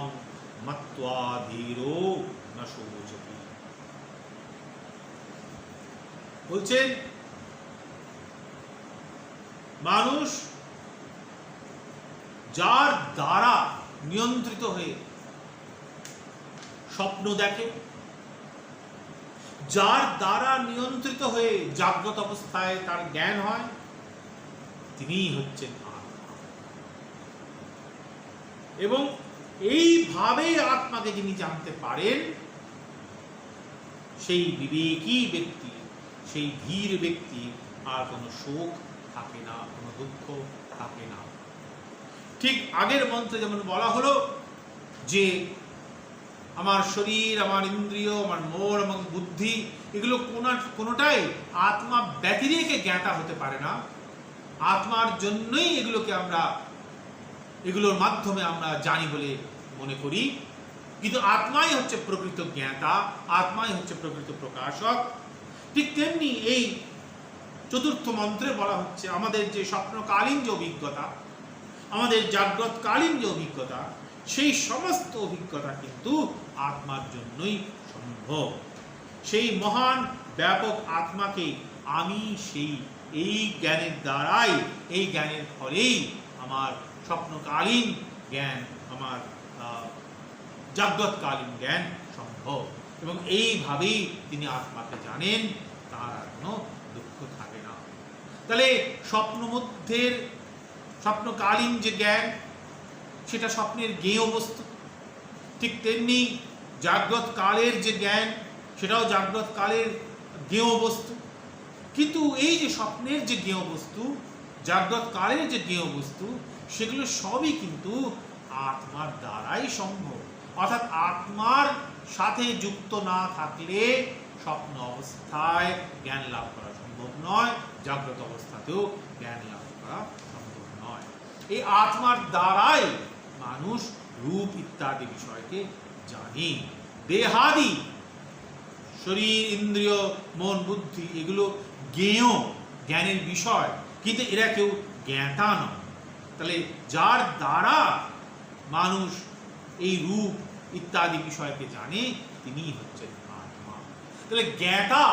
মত্বা ধীরো ন শোচতি। বলছেন মানুষ যার দ্বারা নিয়ন্ত্রিত হয়ে স্বপ্ন দেখে, যার দ্বারা নিয়ন্ত্রিত হয়ে জাগ্রত অবস্থায় তার জ্ঞান হয়, তিনিই হচ্ছেন আত্মা। এবং এইভাবে আত্মাকে যিনি জানতে পারেন, সেই বিবেকী ব্যক্তি, সেই ধীর ব্যক্তি আর কোনো শোক থাকে না, কোনো দুঃখ থাকে না। ঠিক আগের মন্ত্রে যেমন বলা হলো যে আমার শরীর, আমার ইন্দ্রিয়, আমার মন এবং বুদ্ধি, এগুলো কোনোটাই আত্মা ব্যতিরেকে জ্ঞাতা হতে পারে না। আত্মার জন্যই এগুলোর মাধ্যমে আমরা জানি বলে মনে করি, কিন্তু আত্মাই হচ্ছে প্রকৃত জ্ঞাতা, আত্মাই হচ্ছে প্রকৃত প্রকাশক। ঠিক তেমনি এই চতুর্থ মন্ত্রে বলা হচ্ছে আমাদের যে স্বপ্নকালীন যে অভিজ্ঞতা, আমাদের জাগ্রতকালীন যে অভিজ্ঞতা, সেই সমস্ত অভিজ্ঞতা কিন্তু আত্মার জন্যই সম্ভব। সেই মহান ব্যাপক আত্মাকে আমি এই জ্ঞানের দ্বারাই, এই জ্ঞানের ফলেই আমার স্বপ্নকালীন জ্ঞান, আমার জাগ্রতকালীন জ্ঞান সম্ভব। এবং এইভাবেই তিনি আত্মাকে জানেন, তার আর কোনো দুঃখ থাকে না। তাহলে স্বপ্নকালীন যে জ্ঞান, সেটা স্বপ্নের জ্ঞেয় বস্তু। ঠিক তেমনি জাগ্রত কালের যে জ্ঞান, সেটাও জাগ্রত কালের জ্ঞেয় বস্তু। কিন্তু এই যে স্বপ্নের যে জ্ঞেয় বস্তু, জাগ্রত কালের যে জ্ঞেয় বস্তু, সেগুলো সবই কিন্তু আত্মার দ্বারাই সম্ভব। অর্থাৎ আত্মার সাথে যুক্ত না থাকলে স্বপ্ন অবস্থায় জ্ঞান লাভ করা সম্ভব নয়, জাগ্রত অবস্থাতেও জ্ঞান লাভ করা সম্ভব নয়। এই আত্মার দ্বারাই মানুষ রূপ ইত্যাদি বিষয়কে জানে। দেহাদি শরীর, ইন্দ্রিয়, মন, বুদ্ধি, এগুলো জ্ঞেয়, জ্ঞানের বিষয়, কিন্তু এরা কেউ জ্ঞাতা নয়। তাহলে যার দ্বারা মানুষ এই রূপ ইত্যাদি বিষয়কে জানে, তিনি হচ্ছেন আত্মা। তাহলে জ্ঞাতা,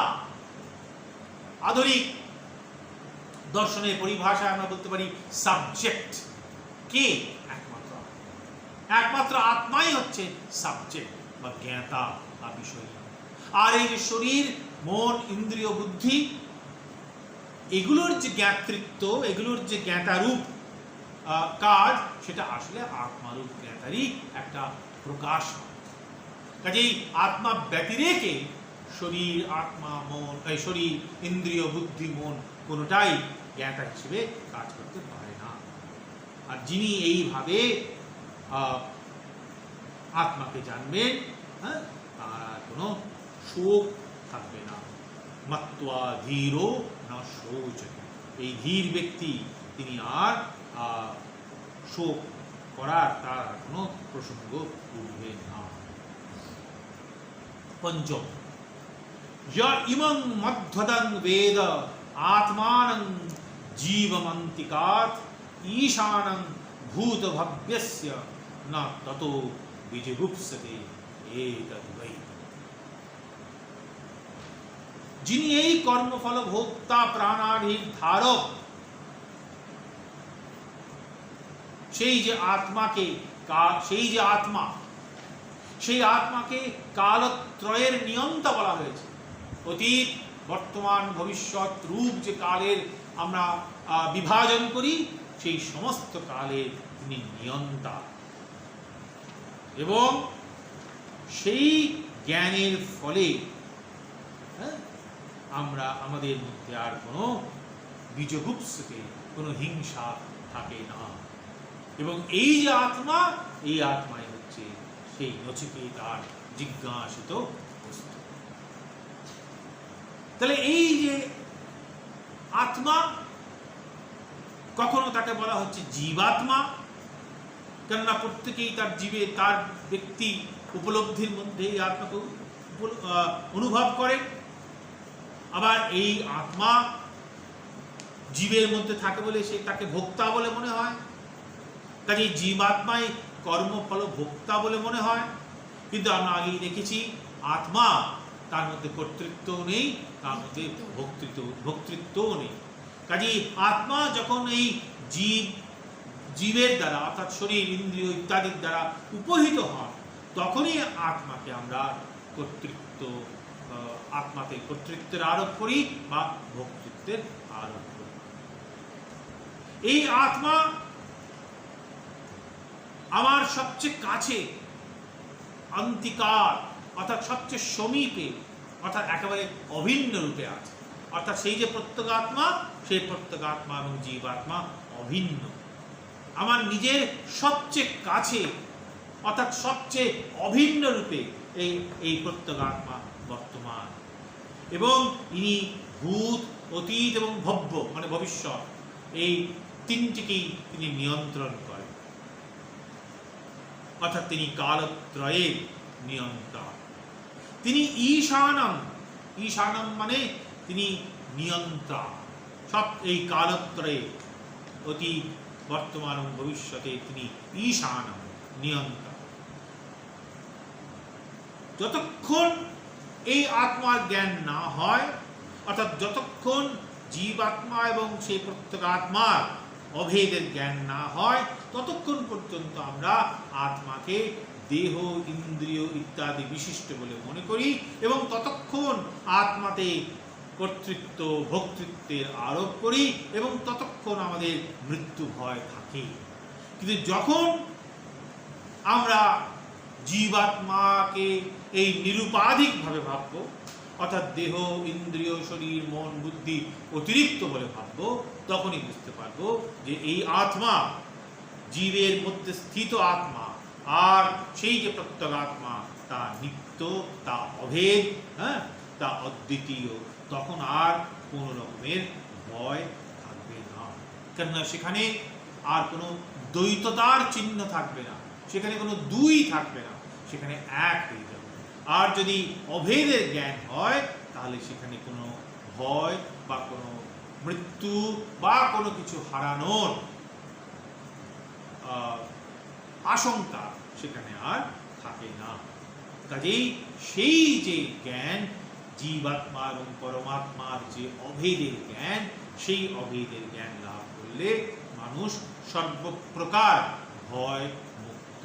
আধুনিক দর্শনের পরিভাষায় আমরা বলতে পারি সাবজেক্ট। কে? একমাত্র আত্মাই হচ্ছে সাবজেক্ট বা জ্ঞাতা বা বিষয়। আর এই যে শরীর, মন, ইন্দ্রিয়, বুদ্ধি, এগুলোর যে জ্ঞাতৃত্ব, এগুলোর যে জ্ঞাতারূপ কাজ, সেটা আসলে আত্মারূপ জ্ঞাতারই একটা প্রকাশ। কাজেই আত্মা ব্যতিরেকে শরীর, আত্মা, মন, শরীর, ইন্দ্রিয়, বুদ্ধি, মন কোনোটাই জ্ঞাতা হিসেবে কাজ করতে পারে না। আর যিনি এইভাবে আত্মাকে জানবেন, তার কোনো শোক থাকবে না। মত্ত্বা ধীরো না শোচতি। এই ধীর ব্যক্তি, তিনি আর শোক করার তার কোনো প্রসঙ্গ উঠবে না। পঞ্চম, ইমং মধ্বদং বেদ আত্মানং জীবমন্তিকাৎ ঈশানং ভূতভব্যস্য ন ততো বিজগুপ্সতে এতদ্ বৈ। যিনি এই কর্মফল ভোক্তা, প্রাণাধির ধারক, সেই যে আত্মাকে কালত্রয়ের নিয়ন্তা বলা হয়েছে। অতীত, বর্তমান, ভবিষ্যৎ রূপ যে কালের আমরা বিভাজন করি, সেই সমস্ত কালের তিনি নিয়ন্তা। এবং সেই জ্ঞানের ফলে আমাদের মধ্যে আর কোনো বীজগুপ্সকে, কোনো হিংসা থাকে না। এবং এই যে আত্মা, এই আত্মাই হচ্ছে সেই নচিকেতার জিজ্ঞাসিত বস্তু। তাহলে এই যে আত্মা, কখনো তাকে বলা হচ্ছে জীবাত্মা, কেননা প্রত্যেকেই তার ব্যক্তি উপলব্ধির মধ্যে এই আত্মাকে অনুভব করে। আবার এই আত্মা জীবের মধ্যে থাকে বলে সে তাকে ভোক্তা বলে মনে হয়। কাজে জীবাত্মাই কর্মফল ভোক্তা বলে মনে হয়। কিন্তু আমরা আগেই দেখেছি, আত্মা, তার মধ্যে কর্তৃত্ব নেই, তার মধ্যে ভোক্তৃত্বও নেই। কাজে আত্মা যখন এই জীবের দ্বারা, অর্থাৎ শরীর, ইন্দ্রিয় ইত্যাদির দ্বারা উপহিত হয়, তখনই আত্মাকে আমরা আত্মাতে কর্তৃত্বের আরোপ করি বা ভোক্তৃত্বের আরোপ করি। এই আত্মা আমার সবচেয়ে কাছে, অন্তিকার, অর্থাৎ সবচেয়ে সমীপে, অর্থাৎ একেবারে অভিন্ন রূপে আছে। অর্থাৎ সেই যে প্রত্যেগাত্মা, সেই প্রত্যেগাত্মা এবং জীবাত্মা অভিন্ন। আমার নিজের সবচেয়ে কাছে অর্থাৎ সবচেয়ে অভিন্ন রূপে এই প্রত্যগাত্মা বর্তমান, এবং ইনি ভূত, অতীত এবং ভব্য মানে ভবিষ্যৎ, এই তিনটিকেই তিনি নিয়ন্ত্রণ করেন। অর্থাৎ তিনি কালত্রয়ের নিয়ন্ত্রণ। তিনি ঈশানম, ঈশানম মানে তিনি নিয়ন্ত্রণ, সব এই কালত্রয়ে অতীত, বর্তমান এবং ভবিষ্যতে তিনি ঈশানম, নিয়ন্ত্রণ। যতক্ষণ এই আত্মার জ্ঞান না হয়, অর্থাৎ যতক্ষণ জীবাত্মা এবং সেই প্রত্যেগাত্মার অভেদের জ্ঞান না হয়, ততক্ষণ পর্যন্ত আমরা আত্মাকে দেহ, ইন্দ্রিয় ইত্যাদি বিশিষ্ট বলে মনে করি, এবং ততক্ষণ আত্মাতে কর্তৃত্ব, ভোক্তৃত্বের আরোপ করি, এবং ততক্ষণ আমাদের মৃত্যু ভয় থাকে। কিন্তু যখন আমরা জীবাত্মাকে এই নিরুপাধিকভাবে ভাববো, অর্থাৎ দেহ, ইন্দ্রিয়, শরীর, মন, বুদ্ধি অতিরিক্ত বলে ভাববো, তখনই বুঝতে পারবো যে এই আত্মা, জীবের মধ্যে স্থিত আত্মা, আর সেই যে প্রত্যগাত্মা, তা নিত্য, তা অভেদ, তা অদ্বিতীয়। তখন আর কোনো রকমের ভয় থাকবে না, কেননা সেখানে আর কোনো দ্বৈততার চিহ্ন থাকবে না, সেখানে কোনো দুই থাকবে না, সেখানে এক হয়ে যাবে। আর যদি অভেদের জ্ঞান হয়, তাহলে সেখানে কোনো ভয় বা কোনো মৃত্যু বা কোনো কিছু হারানোর আশঙ্কা সেখানে আর থাকে না। কাজেই সেই যে জ্ঞান, জীবাত্মা এবং পরমাত্মার যে অভেদের জ্ঞান, সেই অভেদের জ্ঞান লাভ করলে মানুষ সর্বপ্রকার ভয় মুক্ত